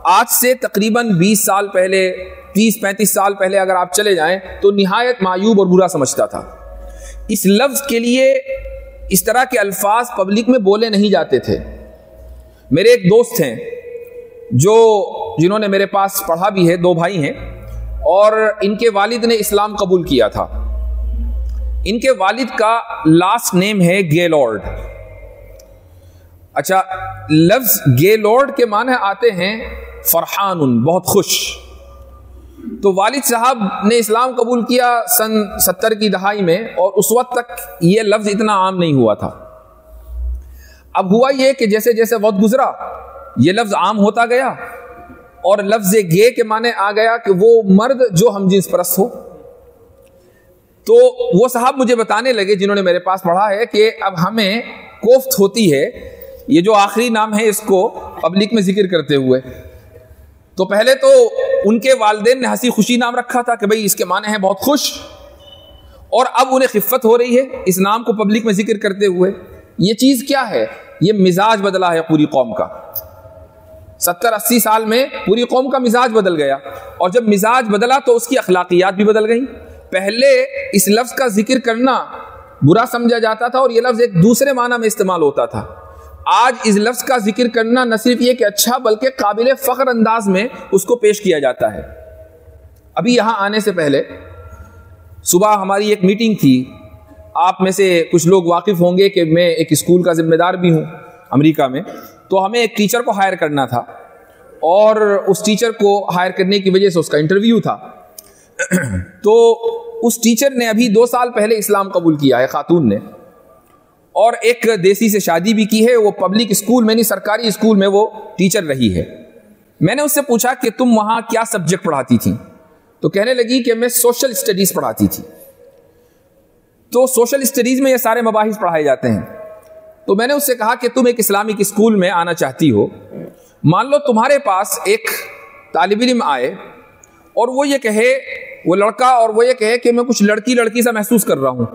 آج سے تقریباً 20 سال پہلے, 30-35 سال پہلے اگر آپ چلے جائیں تو نہایت معیوب اور برا سمجھتا تھا. اس لفظ کے لیے اس طرح کے الفاظ پبلک میں بولے نہیں جاتے تھے. میرے ایک دوست ہیں جنہوں نے میرے پاس پڑھا بھی ہے, 2 بھائی ہیں, اور ان کے والد نے اسلام قبول کیا تھا. ان کے والد کا لاسٹ نیم ہے گیلورڈ. اچھا, لفظ گیلورڈ کے معنی آتے ہیں فرحان, بہت خوش. تو والد صاحب نے اسلام قبول کیا سن 70 کی دہائی میں, اور اس وقت تک یہ لفظ اتنا عام نہیں ہوا تھا. اب ہوا یہ کہ جیسے جیسے وقت گزرا یہ لفظ عام ہوتا گیا, اور لفظ گے کے معنی آ گیا کہ وہ مرد جو ہم جنس پرست ہو. تو وہ صاحب مجھے بتانے لگے جنہوں نے میرے پاس پڑھا ہے کہ اب ہمیں کوفت ہوتی ہے, یہ جو آخری نام ہے اس کو پبلک میں ذکر کرتے ہوئے. تو پہلے تو ان کے والدین نے ہنسی خوشی نام رکھا تھا کہ بھئی اس کے معنی ہیں بہت خوش, اور اب انہیں خفت ہو رہی ہے اس نام کو پبلک میں ذکر کرتے ہوئے. یہ چیز کیا ہے؟ یہ مزاج بدلا ہے پوری قوم کا. 70-80 سال میں پوری قوم کا مزاج بدل گیا, اور جب مزاج بدلا تو اس کی اخلاقیات بھی بدل گئیں. پہلے اس لفظ کا ذکر کرنا برا سمجھا جاتا تھا اور یہ لفظ ایک دوسرے معنی میں استعمال ہوتا تھا. آج اس لفظ کا ذکر کرنا نہ صرف یہ کہ اچھا بلکہ قابل فخر انداز میں اس کو پیش کیا جاتا ہے. ابھی یہاں آنے سے پہلے صبح ہماری ایک میٹنگ تھی. آپ میں سے کچھ لوگ واقف ہوں گے کہ میں ایک اسکول کا ذمہ دار بھی ہوں امریکہ میں. تو ہمیں ایک ٹیچر کو ہائر کرنا تھا, اور اس ٹیچر کو ہائر کرنے کی وجہ سے اس کا انٹرویو تھا. تو اس ٹیچر نے ابھی 2 سال پہلے اسلام قبول کیا ہے, خاتون نے, اور ایک دیسی سے شادی بھی کی ہے. وہ پبلک اسکول میں نہیں, سرکاری اسکول میں وہ ٹیچر رہی ہے. میں نے اس سے پوچھا کہ تم وہاں کیا سبجیکٹ پڑھاتی تھی؟ تو کہنے لگی کہ میں سوشل اسٹڈیز پڑھاتی تھی. تو سوشل اسٹڈیز میں یہ سارے مباحث پڑھائے جاتے ہیں. تو میں نے اس سے کہا کہ تم ایک اسلامک اسکول میں آنا چاہتی ہو, مان لو تمہارے پاس ایک طالب علم آئے اور وہ یہ کہے, وہ لڑکا, اور وہ یہ کہے کہ میں کچھ لڑکی سا محسوس کر رہا ہوں,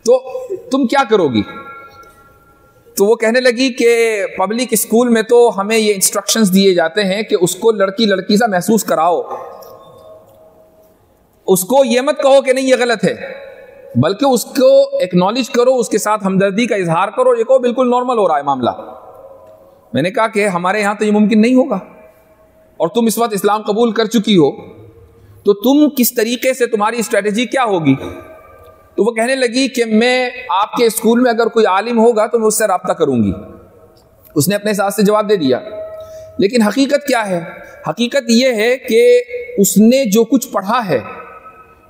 تو تم کیا کرو گی؟ تو وہ کہنے لگی کہ پبلک اسکول میں تو ہمیں یہ انسٹرکشنز دیے جاتے ہیں کہ اس کو لڑکی سا محسوس کراؤ, اس کو یہ مت کہو کہ نہیں یہ غلط ہے, بلکہ اس کو ایکنالج کرو, اس کے ساتھ ہمدردی کا اظہار کرو, یہ کہو بالکل نارمل ہو رہا ہے معاملہ. میں نے کہا کہ ہمارے یہاں تو یہ ممکن نہیں ہوگا, اور تم اس وقت اسلام قبول کر چکی ہو, تو تم کس طریقے سے, تمہاری اسٹریٹجی کیا ہوگی؟ تو وہ کہنے لگی کہ میں آپ کے اسکول میں اگر کوئی عالم ہوگا تو میں اس سے رابطہ کروں گی. اس نے اپنے ساتھ سے جواب دے دیا. لیکن حقیقت کیا ہے؟ حقیقت یہ ہے کہ اس نے جو کچھ پڑھا ہے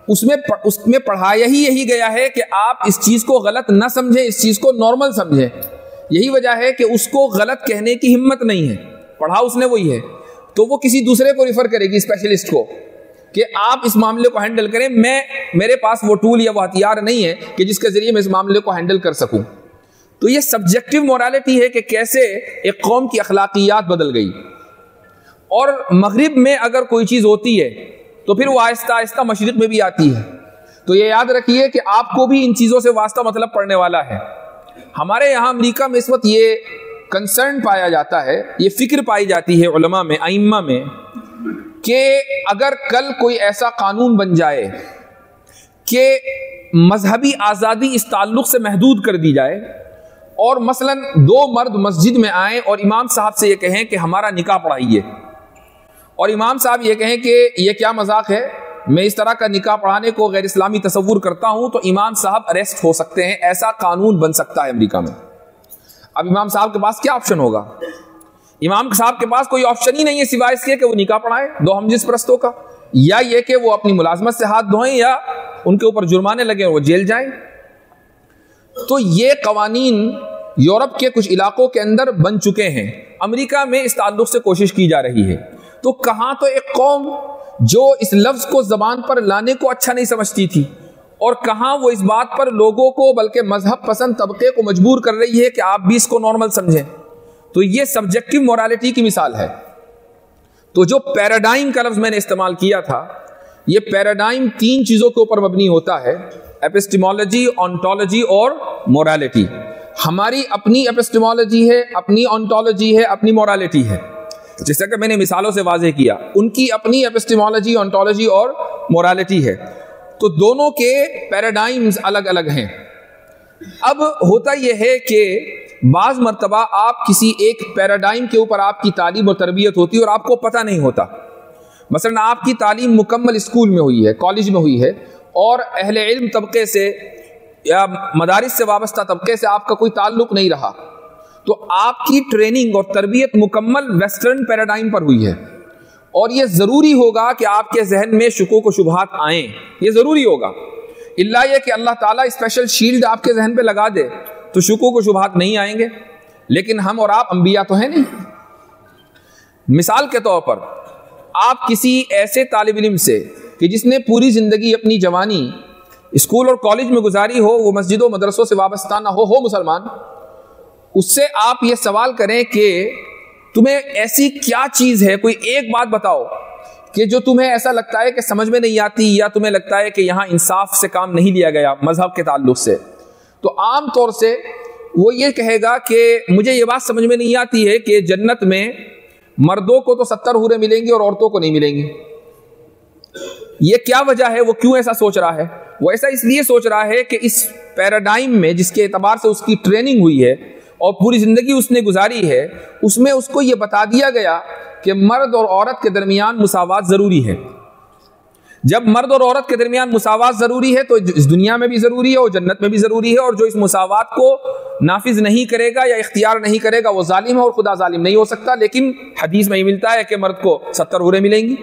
اس میں پڑھایا ہی یہی گیا ہے کہ آپ اس چیز کو غلط نہ سمجھیں, اس چیز کو نارمل سمجھیں. یہی وجہ ہے کہ اس کو غلط کہنے کی ہمت نہیں ہے. پڑھا اس نے وہی ہے, تو وہ کسی دوسرے کو ریفر کرے گی, اسپیشلسٹ کو, کہ آپ اس معاملے کو ہینڈل کریں. میرے پاس وہ ٹول یا وہ ہتھیار نہیں ہے کہ جس کے ذریعے میں اس معاملے کو ہینڈل کر سکوں. تو یہ سبجیکٹیو مورالٹی ہے کہ کیسے ایک قوم کی اخلاقیات بدل گئی. اور مغرب میں اگر کوئی چیز ہوتی ہے تو پھر وہ آہستہ آہستہ مشرق میں بھی آتی ہے. تو یہ یاد رکھیے کہ آپ کو بھی ان چیزوں سے واسطہ مطلب پڑنے والا ہے. ہمارے یہاں امریکہ میں اس وقت یہ کنسرن پایا جاتا ہے, یہ فکر پائی جاتی ہے علماء میں, ائمہ میں, کہ اگر کل کوئی ایسا قانون بن جائے کہ مذہبی آزادی اس تعلق سے محدود کر دی جائے, اور مثلا 2 مرد مسجد میں آئیں اور امام صاحب سے یہ کہیں کہ ہمارا نکاح پڑھائیے, اور امام صاحب یہ کہیں کہ یہ کیا مذاق ہے, میں اس طرح کا نکاح پڑھانے کو غیر اسلامی تصور کرتا ہوں, تو امام صاحب اریسٹ ہو سکتے ہیں. ایسا قانون بن سکتا ہے امریکہ میں. اب امام صاحب کے پاس کیا آپشن ہوگا؟ امام صاحب کے پاس کوئی آپشن ہی نہیں ہے سوائے اس کے کہ وہ نکاح پڑھائیں 2 ہمجنس پرستوں کا, یا یہ کہ وہ اپنی ملازمت سے ہاتھ دھوئیں, یا ان کے اوپر جرمانے لگیں اور وہ جیل جائیں. تو یہ قوانین یورپ کے کچھ علاقوں کے اندر بن چکے ہیں. امریکہ میں اس تعلق سے کوشش کی جا رہی ہے. تو کہاں تو ایک قوم جو اس لفظ کو زبان پر لانے کو اچھا نہیں سمجھتی تھی, اور کہاں وہ اس بات پر لوگوں کو بلکہ مذہب پسند طبقے کو مجبور کر رہی ہے کہ آپ بھی اس کو نارمل سمجھیں. تو یہ سبجیکٹیو مورالٹی کی مثال ہے. تو جو پیراڈائم کا لفظ میں نے استعمال کیا تھا, یہ پیراڈائم 3 چیزوں کے اوپر مبنی ہوتا ہے: ایپسٹیمولوجی, آنٹولوجی اور مورالٹی. ہماری اپنی ایپسٹیمولوجی ہے, اپنی آنٹولوجی ہے, اپنی مورالٹی ہے. جیسا کہ میں نے مثالوں سے واضح کیا, ان کی اپنی ایپسٹیمولوجی, آنٹولوجی اور مورالٹی ہے. تو دونوں کے پیراڈائمز الگ الگ ہیں. اب ہوتا یہ ہے کہ بعض مرتبہ آپ کسی ایک پیراڈائم کے اوپر آپ کی تعلیم اور تربیت ہوتی ہے اور آپ کو پتہ نہیں ہوتا. مثلا آپ کی تعلیم مکمل اسکول میں ہوئی ہے, کالج میں ہوئی ہے, اور اہل علم طبقے سے یا مدارس سے وابستہ طبقے سے آپ کا کوئی تعلق نہیں رہا, تو آپ کی ٹریننگ اور تربیت مکمل ویسٹرن پیراڈائم پر ہوئی ہے, اور یہ ضروری ہوگا کہ آپ کے ذہن میں شکوک و شبہات آئیں, یہ ضروری ہوگا. اللہ یہ کہ اللہ تعالیٰ اسپیشل شیلڈ آپ کے ذہن پہ لگا دے تو شکوک و شبہات نہیں آئیں گے. لیکن ہم اور آپ انبیاء تو ہیں نہیں. مثال کے طور پر آپ کسی ایسے طالب علم سے کہ جس نے پوری زندگی اپنی جوانی اسکول اور کالج میں گزاری ہو, وہ مسجد و مدرسوں سے وابستہ نہ ہو مسلمان, اس سے آپ یہ سوال کریں کہ تمہیں ایسی کیا چیز ہے, کوئی ایک بات بتاؤ کہ جو تمہیں ایسا لگتا ہے کہ سمجھ میں نہیں آتی, یا تمہیں لگتا ہے کہ یہاں انصاف سے کام نہیں لیا گیا مذہب کے تعلق سے, تو عام طور سے وہ یہ کہے گا کہ مجھے یہ بات سمجھ میں نہیں آتی ہے کہ جنت میں مردوں کو تو 70 حوریں ملیں گی اور عورتوں کو نہیں ملیں گی. یہ کیا وجہ ہے, وہ کیوں ایسا سوچ رہا ہے؟ وہ ایسا اس لیے سوچ رہا ہے کہ اس پیراڈائم میں جس کے اعتبار سے اس کی ٹریننگ ہوئی ہے اور پوری زندگی اس نے گزاری ہے, اس میں اس کو یہ بتا دیا گیا کہ مرد اور عورت کے درمیان مساوات ضروری ہے. جب مرد اور عورت کے درمیان مساوات ضروری ہے تو اس دنیا میں بھی ضروری ہے اور جنت میں بھی ضروری ہے, اور جو اس مساوات کو نافذ نہیں کرے گا یا اختیار نہیں کرے گا وہ ظالم ہے, اور خدا ظالم نہیں ہو سکتا. لیکن حدیث میں یہ ملتا ہے کہ مرد کو 70 حوریں ملیں گی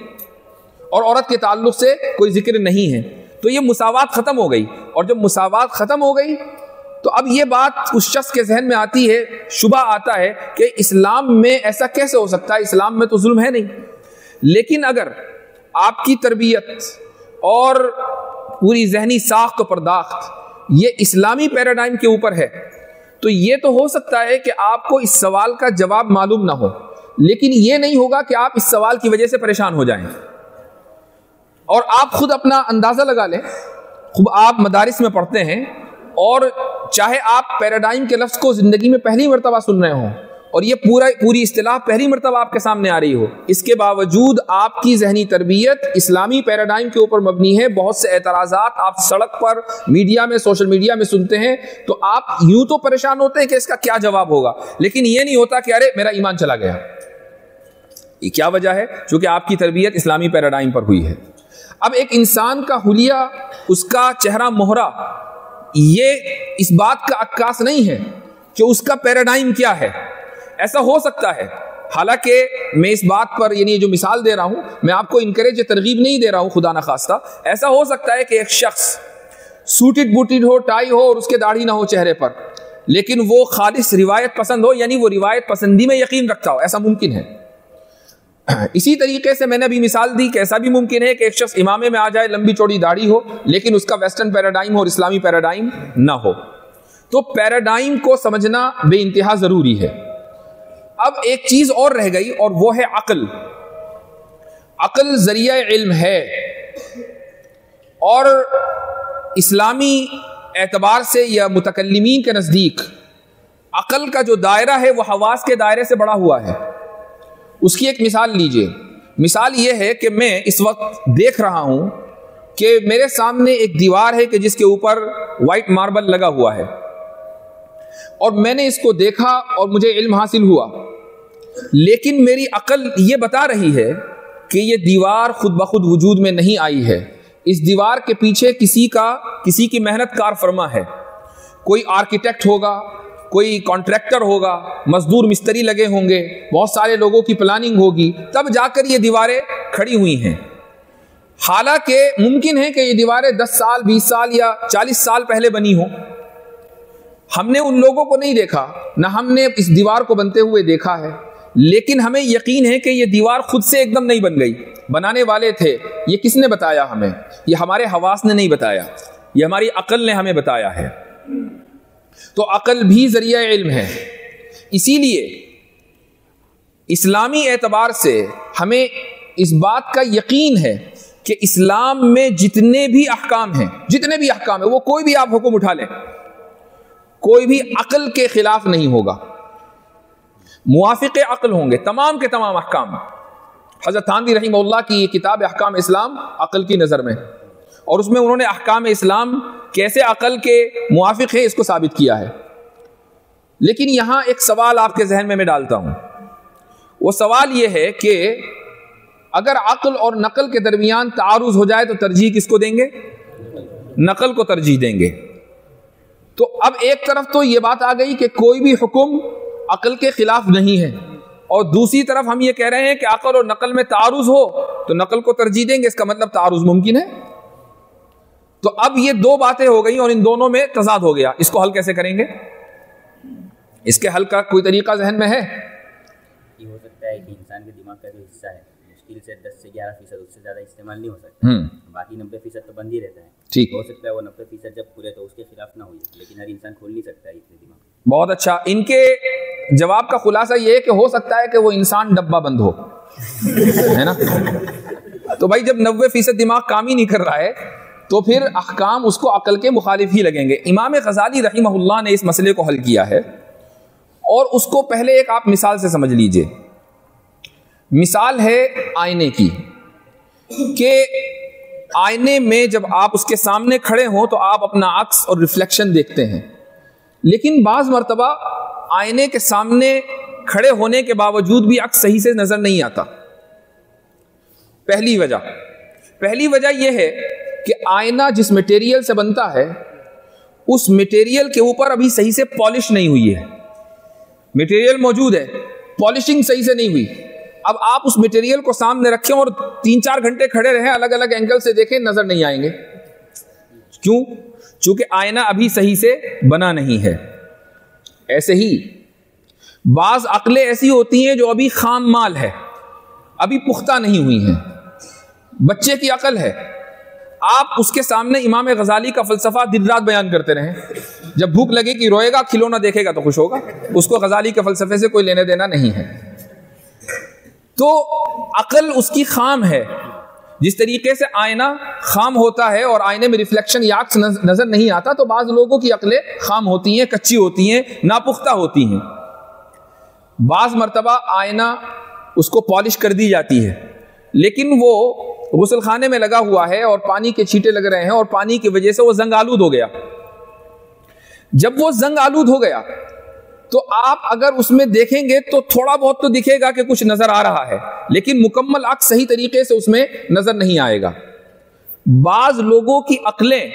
اور عورت کے تعلق سے کوئی ذکر نہیں ہے. تو یہ مساوات ختم ہو گئی, اور جب مساوات ختم ہو گئی تو اب یہ بات اس شخص کے ذہن میں آتی ہے, شبہ آتا ہے کہ اسلام میں ایسا کیسے ہو سکتا ہے, اسلام میں تو ظلم ہے نہیں. لیکن اگر آپ کی تربیت اور پوری ذہنی ساخت و پرداخت یہ اسلامی پیراڈائم کے اوپر ہے, تو یہ تو ہو سکتا ہے کہ آپ کو اس سوال کا جواب معلوم نہ ہو, لیکن یہ نہیں ہوگا کہ آپ اس سوال کی وجہ سے پریشان ہو جائیں. اور آپ خود اپنا اندازہ لگا لیں, خود آپ مدارس میں پڑھتے ہیں اور چاہے آپ پیراڈائم کے لفظ کو زندگی میں پہلی مرتبہ سن رہے ہوں اور یہ پوری اصطلاح پہلی مرتبہ آپ کے سامنے آ رہی ہو, اس کے باوجود آپ کی ذہنی تربیت اسلامی پیراڈائم کے اوپر مبنی ہے. بہت سے اعتراضات آپ سڑک پر, میڈیا میں, سوشل میڈیا میں سنتے ہیں, تو آپ یوں تو پریشان ہوتے ہیں کہ اس کا کیا جواب ہوگا, لیکن یہ نہیں ہوتا کہ ارے میرا ایمان چلا گیا. یہ کیا وجہ ہے؟ چونکہ آپ کی تربیت اسلامی پیراڈائم پر ہوئی ہے. اب ایک انسان کا حلیہ, اس کا چہرہ مہرہ, یہ اس بات کا عکاس نہیں ہے کہ اس کا پیراڈائم کیا ہے. ایسا ہو سکتا ہے, حالانکہ میں اس بات پر یعنی جو مثال دے رہا ہوں میں آپ کو انکریج یا ترغیب نہیں دے رہا ہوں خدا نخواستہ, ایسا ہو سکتا ہے کہ ایک شخص سوٹڈ بوٹڈ ہو, ٹائی ہو اور اس کے داڑھی نہ ہو چہرے پر, لیکن وہ خالص روایت پسند ہو, یعنی وہ روایت پسندی میں یقین رکھتا ہو, ایسا ممکن ہے. اسی طریقے سے میں نے ابھی مثال دی کہ ایسا بھی ممکن ہے کہ ایک شخص امامے میں آ جائے, لمبی چوڑی داڑھی ہو, لیکن اس کا ویسٹرن پیراڈائم اور اسلامی پیراڈائم نہ ہو. تو پیراڈائم کو سمجھنا بے انتہا ضروری ہے. اب ایک چیز اور رہ گئی, اور وہ ہے عقل. عقل ذریعہ علم ہے, اور اسلامی اعتبار سے یا متکلمین کے نزدیک عقل کا جو دائرہ ہے وہ حواس کے دائرے سے بڑا ہوا ہے. اس کی ایک مثال لیجئے. مثال یہ ہے کہ میں اس وقت دیکھ رہا ہوں کہ میرے سامنے ایک دیوار ہے کہ جس کے اوپر وائٹ ماربل لگا ہوا ہے, اور میں نے اس کو دیکھا اور مجھے علم حاصل ہوا, لیکن میری عقل یہ بتا رہی ہے کہ یہ دیوار خود بخود وجود میں نہیں آئی ہے. اس دیوار کے پیچھے کسی کی محنت کار فرما ہے. کوئی آرکیٹیکٹ ہوگا, کوئی کانٹریکٹر ہوگا, مزدور مستری لگے ہوں گے, بہت سارے لوگوں کی پلاننگ ہوگی, تب جا کر یہ دیواریں کھڑی ہوئی ہیں. حالانکہ ممکن ہے کہ یہ دیواریں 10 سال 20 سال یا 40 سال پہلے بنی ہوں. ہم نے ان لوگوں کو نہیں دیکھا, نہ ہم نے اس دیوار کو بنتے ہوئے دیکھا ہے, لیکن ہمیں یقین ہے کہ یہ دیوار خود سے ایک دم نہیں بن گئی, بنانے والے تھے. یہ کس نے بتایا ہمیں؟ یہ ہمارے حواس نے نہیں بتایا, یہ ہماری عقل نے ہمیں بتایا ہے. تو عقل بھی ذریعہ علم ہے. اسی لیے اسلامی اعتبار سے ہمیں اس بات کا یقین ہے کہ اسلام میں جتنے بھی احکام ہیں, وہ کوئی بھی آپ حکم اٹھا لیں, کوئی بھی عقل کے خلاف نہیں ہوگا, موافق عقل ہوں گے تمام کے تمام احکام. حضرت تھانوی رحمہ اللہ کی یہ کتاب احکام اسلام عقل کی نظر میں, اور اس میں انہوں نے احکام اسلام کیسے عقل کے موافق ہے اس کو ثابت کیا ہے. لیکن یہاں ایک سوال آپ کے ذہن میں ڈالتا ہوں. وہ سوال یہ ہے کہ اگر عقل اور نقل کے درمیان تعارض ہو جائے تو ترجیح کس کو دیں گے؟ نقل کو ترجیح دیں گے. تو اب ایک طرف تو یہ بات آ گئی کہ کوئی بھی حکم عقل کے خلاف نہیں ہے، اور دوسری طرف ہم یہ کہہ رہے ہیں کہ عقل اور نقل میں تعارض ہو تو نقل کو ترجیح دیں گے. اس کا مطلب تعارض ممکن ہے. تو اب یہ دو باتیں ہو گئی اور ان دونوں میں تضاد ہو گیا. اس کو حل کیسے کریں گے؟ اس کے حل کا کوئی طریقہ ذہن میں ہے؟ یہ ہو سکتا ہے کہ انسان کے دماغ کا جو حصہ ہے مشکل سے 10 سے 11% اس سے زیادہ استعمال نہیں ہو سکتا، باقی 90% تو بند ہی رہتا ہے. ٹھیک، ہو سکتا ہے وہ 90% جب پورے تو اس کے خلاف نہ ہوئی، لیکن ہر انسان کھول نہیں سکتا ہے اتنے دماغ. بہت اچھا. ان کے جواب کا خلاصہ یہ ہے کہ ہو سکتا ہے کہ وہ انسان ڈبہ بند ہو، ہے نا. تو بھائی جب 90% دماغ کام ہی نہیں کر رہا ہے تو پھر احکام اس کو عقل کے مخالف ہی لگیں گے. امام غزالی رحمہ اللہ نے اس مسئلے کو حل کیا ہے، اور اس کو پہلے ایک آپ مثال سے سمجھ لیجئے. مثال ہے آئینے کی، کہ آئینے میں جب آپ اس کے سامنے کھڑے ہوں تو آپ اپنا عکس اور ریفلیکشن دیکھتے ہیں، لیکن بعض مرتبہ آئینے کے سامنے کھڑے ہونے کے باوجود بھی عکس صحیح سے نظر نہیں آتا. پہلی وجہ یہ ہے کہ آئینہ جس میٹیریل سے بنتا ہے اس میٹیریل کے اوپر ابھی صحیح سے پالش نہیں ہوئی ہے. میٹیریل موجود ہے، پالشنگ صحیح سے نہیں ہوئی. اب آپ اس میٹیریل کو سامنے رکھیں اور 3-4 گھنٹے کھڑے رہیں، الگ الگ اینگل سے دیکھیں، نظر نہیں آئیں گے. کیوں؟ چونکہ آئینہ ابھی صحیح سے بنا نہیں ہے. ایسے ہی بعض عقلیں ایسی ہوتی ہیں جو ابھی خام مال ہے، ابھی پختہ نہیں ہوئی ہیں. بچے کی عقل ہے، آپ اس کے سامنے امام غزالی کا فلسفہ دن رات بیان کرتے رہیں، جب بھوک لگے کہ روئے گا، کھلونا دیکھے گا تو خوش ہوگا. اس کو غزالی کے فلسفے سے کوئی لینے دینا نہیں ہے. تو عقل اس کی خام ہے. جس طریقے سے آئینہ خام ہوتا ہے اور آئینے میں ریفلیکشن یا عکس نظر نہیں آتا، تو بعض لوگوں کی عقلیں خام ہوتی ہیں، کچی ہوتی ہیں، ناپختہ ہوتی ہیں. بعض مرتبہ آئینہ اس کو پالش کر دی جاتی ہے، لیکن وہ غسل خانے میں لگا ہوا ہے اور پانی کے چھینٹے لگ رہے ہیں اور پانی کی وجہ سے وہ زنگ آلود ہو گیا. جب وہ زنگ آلود ہو گیا تو آپ اگر اس میں دیکھیں گے تو تھوڑا بہت تو دکھے گا کہ کچھ نظر آ رہا ہے، لیکن مکمل عکس صحیح طریقے سے اس میں نظر نہیں آئے گا. بعض لوگوں کی عقلیں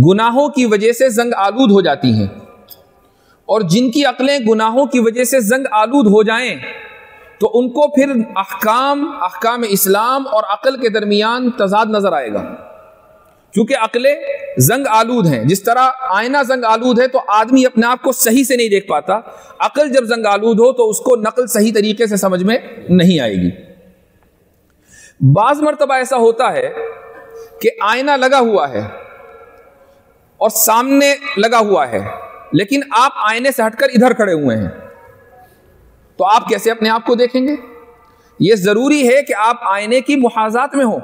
گناہوں کی وجہ سے زنگ آلود ہو جاتی ہیں، اور جن کی عقلیں گناہوں کی وجہ سے زنگ آلود ہو جائیں تو ان کو پھر احکام اسلام اور عقل کے درمیان تضاد نظر آئے گا، کیونکہ عقلیں زنگ آلود ہیں. جس طرح آئینہ زنگ آلود ہے تو آدمی اپنے آپ کو صحیح سے نہیں دیکھ پاتا، عقل جب زنگ آلود ہو تو اس کو نقل صحیح طریقے سے سمجھ میں نہیں آئے گی. بعض مرتبہ ایسا ہوتا ہے کہ آئینہ لگا ہوا ہے اور سامنے لگا ہوا ہے، لیکن آپ آئینے سے ہٹ کر ادھر کھڑے ہوئے ہیں، تو آپ کیسے اپنے آپ کو دیکھیں گے؟ یہ ضروری ہے کہ آپ آئینے کی محاذات میں ہوں.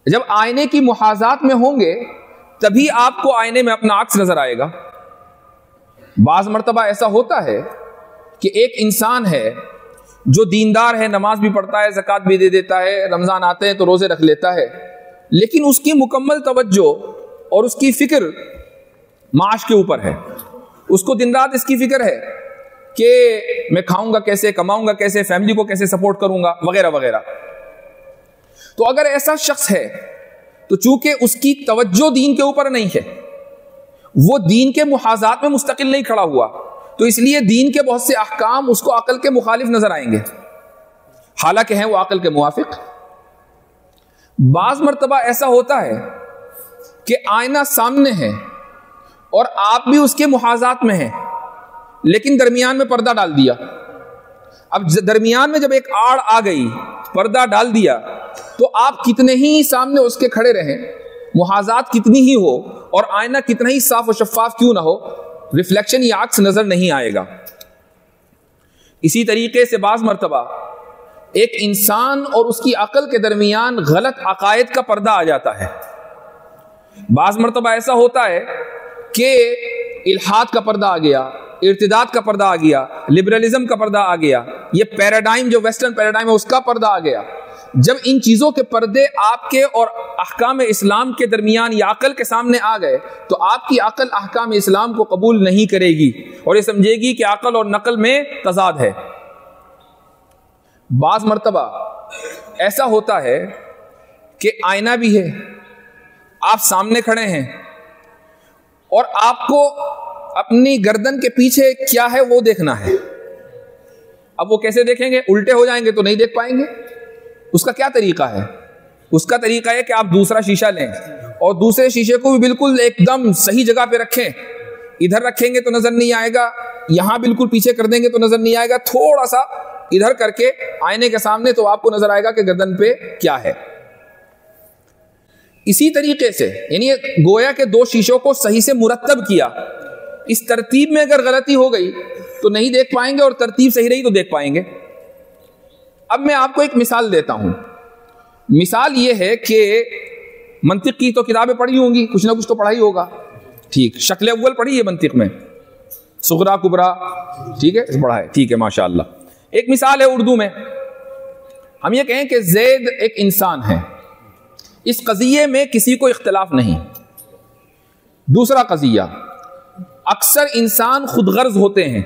جب آئینے کی محاذات میں ہوں گے تبھی آپ کو آئینے میں اپنا عکس نظر آئے گا. بعض مرتبہ ایسا ہوتا ہے کہ ایک انسان ہے جو دیندار ہے، نماز بھی پڑھتا ہے، زکوٰۃ بھی دے دیتا ہے، رمضان آتے ہیں تو روزے رکھ لیتا ہے، لیکن اس کی مکمل توجہ اور اس کی فکر معاش کے اوپر ہے. اس کو دن رات اس کی فکر ہے کہ میں کھاؤں گا کیسے، کماؤں گا کیسے، فیملی کو کیسے سپورٹ کروں گا، وغیرہ وغیرہ. تو اگر ایسا شخص ہے تو چونکہ اس کی توجہ دین کے اوپر نہیں ہے، وہ دین کے محاذات میں مستقل نہیں کھڑا ہوا، تو اس لیے دین کے بہت سے احکام اس کو عقل کے مخالف نظر آئیں گے، حالانکہ ہیں وہ عقل کے موافق. بعض مرتبہ ایسا ہوتا ہے کہ آئینہ سامنے ہے اور آپ بھی اس کے محاذات میں ہیں، لیکن درمیان میں پردہ ڈال دیا. اب درمیان میں جب ایک آڑ آ گئی، پردہ ڈال دیا، تو آپ کتنے ہی سامنے اس کے کھڑے رہیں، محاذات کتنی ہی ہو اور آئینہ کتنا ہی صاف و شفاف کیوں نہ ہو، ریفلیکشن یا عکس نظر نہیں آئے گا. اسی طریقے سے بعض مرتبہ ایک انسان اور اس کی عقل کے درمیان غلط عقائد کا پردہ آ جاتا ہے. بعض مرتبہ ایسا ہوتا ہے کہ الحاد کا پردہ آ گیا، ارتداد کا پردہ آ گیا، لبرلزم کا پردہ آ گیا، یہ پیراڈائم جو ویسٹرن پیراڈائم ہے اس کا پردہ آ گیا. جب ان چیزوں کے پردے آپ کے اور احکام اسلام کے درمیان یا عقل کے سامنے آ گئے تو آپ کی عقل احکام اسلام کو قبول نہیں کرے گی اور یہ سمجھے گی کہ عقل اور نقل میں تضاد ہے۔ بعض مرتبہ ایسا ہوتا ہے کہ آئینہ بھی ہے، آپ سامنے کھڑے ہیں اور آپ کو اپنی گردن کے پیچھے کیا ہے وہ دیکھنا ہے۔ اب وہ کیسے دیکھیں گے؟ الٹے ہو جائیں گے تو نہیں دیکھ پائیں گے۔ اس کا کیا طریقہ ہے؟ اس کا طریقہ ہے کہ آپ دوسرا شیشہ لیں اور دوسرے شیشے کو بھی بالکل ایک دم صحیح جگہ پہ رکھیں۔ ادھر رکھیں گے تو نظر نہیں آئے گا، یہاں بالکل پیچھے کر دیں گے تو نظر نہیں آئے گا، تھوڑا سا ادھر کر کے آئینے کے سامنے تو آپ کو نظر آئے گا کہ گردن پہ کیا ہے۔ اسی طریقے سے یعنی گویا کہ دو شیشوں کو صحیح سے مرتب کیا، اس ترتیب میں اگر غلطی ہو گئی تو نہیں دیکھ پائیں گے اور ترتیب صحیح رہی تو دیکھ پائیں گے۔ اب میں آپ کو ایک مثال دیتا ہوں۔ مثال یہ ہے کہ منطق کی تو کتابیں پڑھی ہوں گی، کچھ نہ کچھ تو پڑھا ہی ہوگا، ٹھیک؟ شکل اول پڑھی ہے منطق میں، صغرا کبرا، ٹھیک ہے، پڑھا ہے، ٹھیک ہے، ماشاءاللہ۔ ایک مثال ہے اردو میں، ہم یہ کہیں کہ زید ایک انسان ہے، اس قضیے میں کسی کو اختلاف نہیں۔ دوسرا قضیہ، اکثر انسان خود غرض ہوتے ہیں،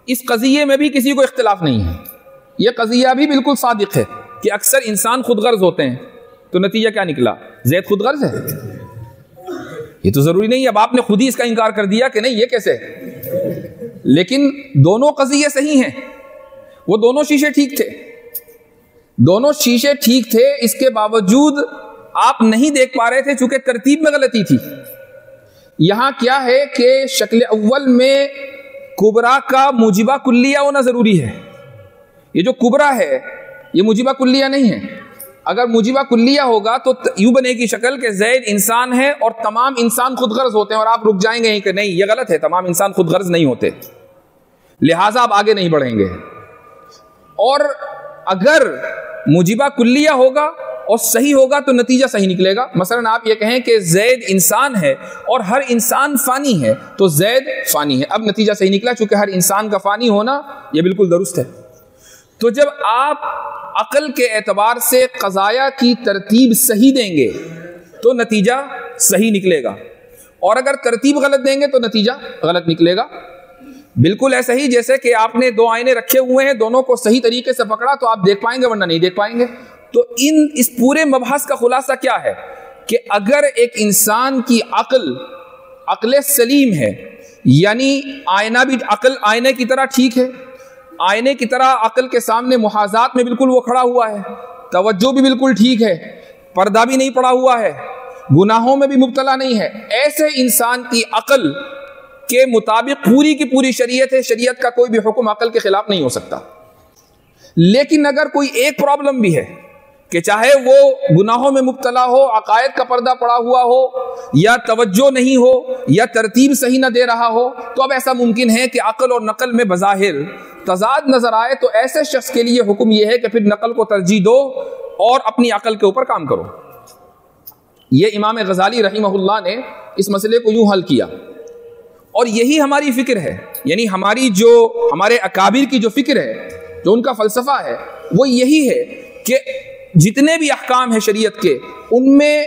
اس قضیے میں بھی کسی کو اختلاف نہیں ہے۔ یہ قضیہ بھی بالکل صادق ہے کہ اکثر انسان خود غرض ہوتے ہیں، تو نتیجہ کیا نکلا؟ زید خود غرض ہے؟ یہ تو ضروری نہیں، اب آپ نے خود ہی اس کا انکار کر دیا کہ نہیں یہ کیسے، لیکن دونوں قضیے صحیح ہیں، وہ دونوں شیشے ٹھیک تھے، دونوں شیشے ٹھیک تھے، اس کے باوجود آپ نہیں دیکھ پا رہے تھے چونکہ ترتیب میں غلطی تھی۔ یہاں کیا ہے کہ شکل اول میں کبرا کا موجبہ کلیہ ہونا ضروری ہے۔ یہ جو کبرا ہے یہ موجبہ کلیہ نہیں ہے، اگر موجبہ کلیہ ہوگا تو یوں بنے گی شکل کہ زید انسان ہے اور تمام انسان خود غرض ہوتے ہیں، اور آپ رک جائیں گے کہ نہیں یہ غلط ہے، تمام انسان خود غرض نہیں ہوتے، لہٰذا آپ آگے نہیں بڑھیں گے۔ اور اگر موجبہ کلیہ ہوگا اور صحیح ہوگا تو نتیجہ صحیح نکلے گا۔ مثلا آپ یہ کہیں کہ زید انسان ہے اور ہر انسان فانی ہے تو زید فانی ہے، اب نتیجہ صحیح نکلا چونکہ ہر انسان کا فانی ہونا یہ بالکل درست ہے۔ تو جب آپ عقل کے اعتبار سے قضایا کی ترتیب صحیح دیں گے تو نتیجہ صحیح نکلے گا، اور اگر ترتیب غلط دیں گے تو نتیجہ غلط نکلے گا۔ بالکل ایسا ہی جیسے کہ آپ نے دو آئینے رکھے ہوئے ہیں، دونوں کو صحیح طریقے سے پکڑا تو آپ دیکھ پائیں گے ورنہ نہیں دیکھ پائیں گے۔ تو اس پورے مبحث کا خلاصہ کیا ہے کہ اگر ایک انسان کی عقل سلیم ہے، یعنی آئینہ بھی عقل آئینے کی طرح ٹھیک ہے، آئینے کی طرح عقل کے سامنے محاذات میں بالکل وہ کھڑا ہوا ہے، توجہ بھی بالکل ٹھیک ہے، پردہ بھی نہیں پڑا ہوا ہے، گناہوں میں بھی مبتلا نہیں ہے، ایسے انسان کی عقل کے مطابق پوری کی پوری شریعت ہے، شریعت کا کوئی بھی حکم عقل کے خلاف نہیں ہو سکتا۔ لیکن اگر کوئی ایک پرابلم بھی ہے کہ چاہے وہ گناہوں میں مبتلا ہو، عقائد کا پردہ پڑا ہوا ہو، یا توجہ نہیں ہو، یا ترتیب صحیح نہ دے رہا ہو، تو اب ایسا ممکن ہے کہ عقل اور نقل میں بظاہر تضاد نظر آئے، تو ایسے شخص کے لیے حکم یہ ہے کہ پھر نقل کو ترجیح دو اور اپنی عقل کے اوپر کام کرو۔ یہ امام غزالی رحمہ اللہ نے اس مسئلے کو یوں حل کیا، اور یہی ہماری فکر ہے، یعنی ہمارے اکابر کی جو فکر ہے، جو ان کا فلسفہ ہے، وہ یہی ہے کہ جتنے بھی احکام ہیں شریعت کے، ان میں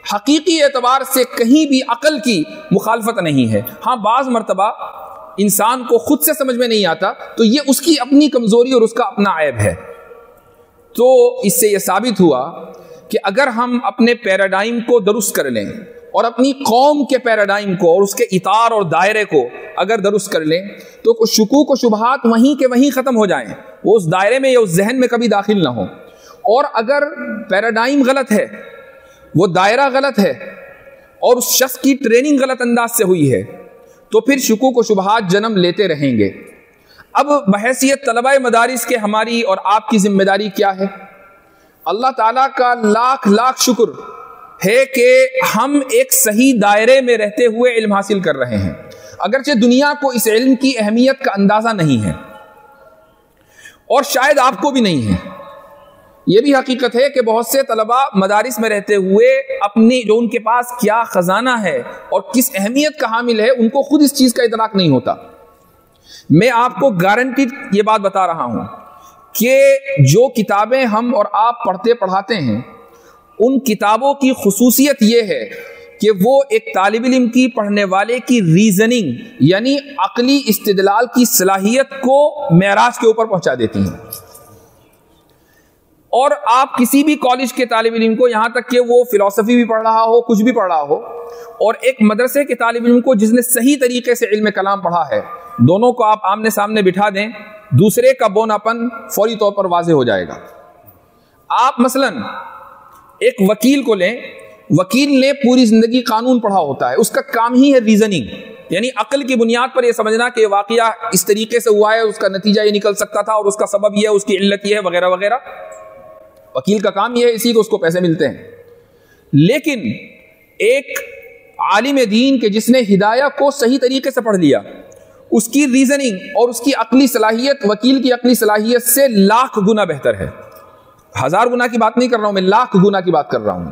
حقیقی اعتبار سے کہیں بھی عقل کی مخالفت نہیں ہے۔ ہاں بعض مرتبہ انسان کو خود سے سمجھ میں نہیں آتا تو یہ اس کی اپنی کمزوری اور اس کا اپنا عیب ہے۔ تو اس سے یہ ثابت ہوا کہ اگر ہم اپنے پیراڈائم کو درست کر لیں اور اپنی قوم کے پیراڈائم کو اور اس کے اطار اور دائرے کو اگر درست کر لیں تو شکوک و شبہات وہیں کے وہیں ختم ہو جائیں، وہ اس دائرے میں یا اس ذہن میں کبھی داخل نہ ہوں۔ اور اگر پیراڈائم غلط ہے، وہ دائرہ غلط ہے، اور اس شخص کی ٹریننگ غلط انداز سے ہوئی ہے، تو پھر شکوک و شبہات جنم لیتے رہیں گے۔ اب بحیثیت طلبہ مدارس کے ہماری اور آپ کی ذمہ داری کیا ہے؟ اللہ تعالیٰ کا لاکھ لاکھ شکر ہے کہ ہم ایک صحیح دائرے میں رہتے ہوئے علم حاصل کر رہے ہیں، اگرچہ دنیا کو اس علم کی اہمیت کا اندازہ نہیں ہے، اور شاید آپ کو بھی نہیں ہے۔ یہ بھی حقیقت ہے کہ بہت سے طلباء مدارس میں رہتے ہوئے اپنی جو ان کے پاس کیا خزانہ ہے اور کس اہمیت کا حامل ہے، ان کو خود اس چیز کا ادراک نہیں ہوتا۔ میں آپ کو گارنٹیڈ یہ بات بتا رہا ہوں کہ جو کتابیں ہم اور آپ پڑھتے پڑھاتے ہیں ان کتابوں کی خصوصیت یہ ہے کہ وہ ایک طالب علم کی، پڑھنے والے کی ریزننگ یعنی عقلی استدلال کی صلاحیت کو معراج کے اوپر پہنچا دیتی ہیں. اور آپ کسی بھی کالج کے طالب علم کو، یہاں تک کہ وہ فلسفی بھی پڑھ رہا ہو، کچھ بھی پڑھ رہا ہو، اور ایک مدرسے کے طالب علم کو جس نے صحیح طریقے سے علم کلام پڑھا ہے، دونوں کو آپ آمنے سامنے بٹھا دیں، دوسرے کا بوناپن فوری طور پر واضح ہو جائے گا. آپ مثلا ایک وکیل کو لیں، وکیل نے پوری زندگی قانون پڑھا ہوتا ہے، اس کا کام ہی ہے ریزننگ، یعنی عقل کی بنیاد پر یہ سمجھنا کہ واقعہ اس طریقے سے ہوا ہے، اس کا نتیجہ یہ نکل سکتا تھا اور اس کا سبب یہ ہے، اس کی علت یہ ہے، وغیرہ وغیرہ. وکیل کا کام یہ ہے، اسی کو اس کو پیسے ملتے ہیں. لیکن ایک عالم دین کے جس نے ہدایہ کو صحیح طریقے سے پڑھ لیا، اس کی ریزننگ اور اس کی عقلی صلاحیت وکیل کی عقلی صلاحیت سے لاکھ گنا بہتر ہے. 1000 گنا کی بات نہیں کر رہا ہوں میں، لاکھ گنا کی بات کر رہا ہوں.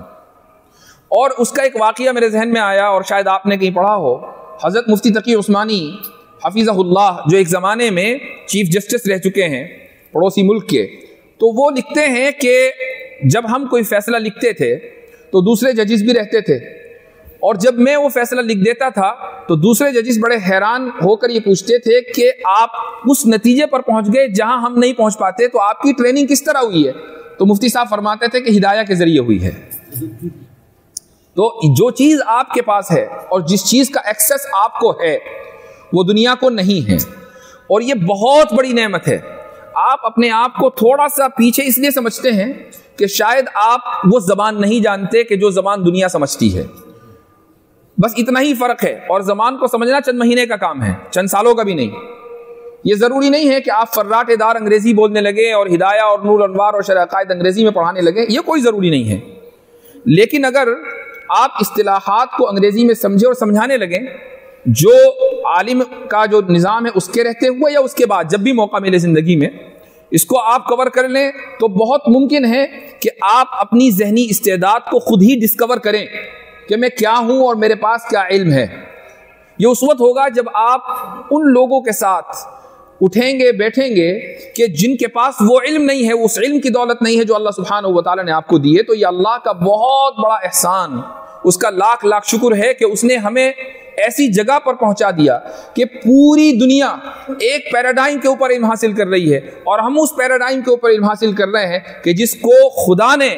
اور اس کا ایک واقعہ میرے ذہن میں آیا اور شاید آپ نے کہیں پڑھا ہو. حضرت مفتی تقی عثمانی حفیظہ اللہ جو ایک زمانے میں چیف جسٹس رہ چکے ہیں پڑوسی ملک کے، تو وہ لکھتے ہیں کہ جب ہم کوئی فیصلہ لکھتے تھے تو دوسرے ججز بھی رہتے تھے، اور جب میں وہ فیصلہ لکھ دیتا تھا تو دوسرے ججز بڑے حیران ہو کر یہ پوچھتے تھے کہ آپ اس نتیجے پر پہنچ گئے جہاں ہم نہیں پہنچ پاتے، تو آپ کی ٹریننگ کس طرح ہوئی ہے؟ تو مفتی صاحب فرماتے تھے کہ ہدایہ کے ذریعے ہوئی ہے. تو جو چیز آپ کے پاس ہے اور جس چیز کا ایکسس آپ کو ہے وہ دنیا کو نہیں ہے، اور یہ بہت بڑی نعمت ہے. آپ اپنے آپ کو تھوڑا سا پیچھے اس لیے سمجھتے ہیں کہ شاید آپ وہ زبان نہیں جانتے کہ جو زبان دنیا سمجھتی ہے. بس اتنا ہی فرق ہے، اور زبان کو سمجھنا چند مہینے کا کام ہے، چند سالوں کا بھی نہیں. یہ ضروری نہیں ہے کہ آپ فراٹے دار انگریزی بولنے لگے اور ہدایہ اور نور انوار اور شرح عقائد انگریزی میں پڑھانے لگے، یہ کوئی ضروری نہیں ہے. لیکن اگر آپ اصطلاحات کو انگریزی میں سمجھے اور سمجھانے لگیں، جو عالم کا جو نظام ہے اس کے رہتے ہوئے یا اس کے بعد جب بھی موقع ملے زندگی میں اس کو آپ کور کر لیں، تو بہت ممکن ہے کہ آپ اپنی ذہنی استعداد کو خود ہی ڈسکور کریں کہ میں کیا ہوں اور میرے پاس کیا علم ہے. یہ اس وقت ہوگا جب آپ ان لوگوں کے ساتھ اٹھیں گے، بیٹھیں گے کہ جن کے پاس وہ علم نہیں ہے، اس علم کی دولت نہیں ہے جو اللہ سبحانہ و تعالیٰ نے آپ کو دی ہے. تو یہ اللہ کا بہت بڑا احسان، اس کا لاکھ لاکھ شکر ہے کہ اس نے ہمیں ایسی جگہ پر پہنچا دیا کہ پوری دنیا ایک پیراڈائم کے اوپر علم حاصل کر رہی ہے، اور ہم اس پیراڈائم کے اوپر علم حاصل کر رہے ہیں کہ جس کو خدا نے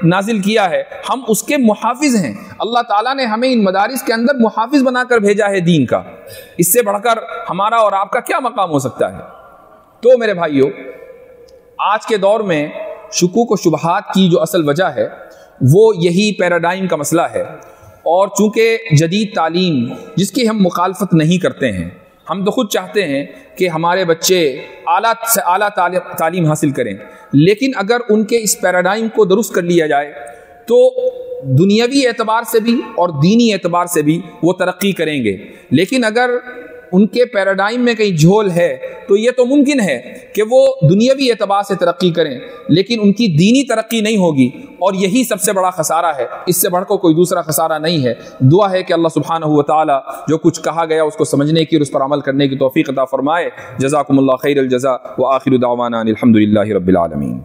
نازل کیا ہے، ہم اس کے محافظ ہیں. اللہ تعالیٰ نے ہمیں ان مدارس کے اندر محافظ بنا کر بھیجا ہے دین کا. اس سے بڑھ کر ہمارا اور آپ کا کیا مقام ہو سکتا ہے؟ تو میرے بھائیو، آج کے دور میں شکوک و شبہات کی جو اصل وجہ ہے وہ یہی پیراڈائم کا مسئلہ ہے. اور چونکہ جدید تعلیم جس کی ہم مخالفت نہیں کرتے ہیں، ہم تو خود چاہتے ہیں کہ ہمارے بچے اعلیٰ سے اعلیٰ تعلیم حاصل کریں، لیکن اگر ان کے اس پیراڈائم کو درست کر لیا جائے تو دنیاوی اعتبار سے بھی اور دینی اعتبار سے بھی وہ ترقی کریں گے. لیکن اگر ان کے پیراڈائم میں کہیں جھول ہے تو یہ تو ممکن ہے کہ وہ دنیاوی اعتبار سے ترقی کریں لیکن ان کی دینی ترقی نہیں ہوگی، اور یہی سب سے بڑا خسارہ ہے. اس سے بڑھ کر کوئی دوسرا خسارہ نہیں ہے. دعا ہے کہ اللہ سبحانہ و تعالی جو کچھ کہا گیا اس کو سمجھنے کی اور اس پر عمل کرنے کی توفیق عطا فرمائے. جزاکم اللہ خیر الجزاء، وآخر دعوانا الحمدللہ رب العالمین.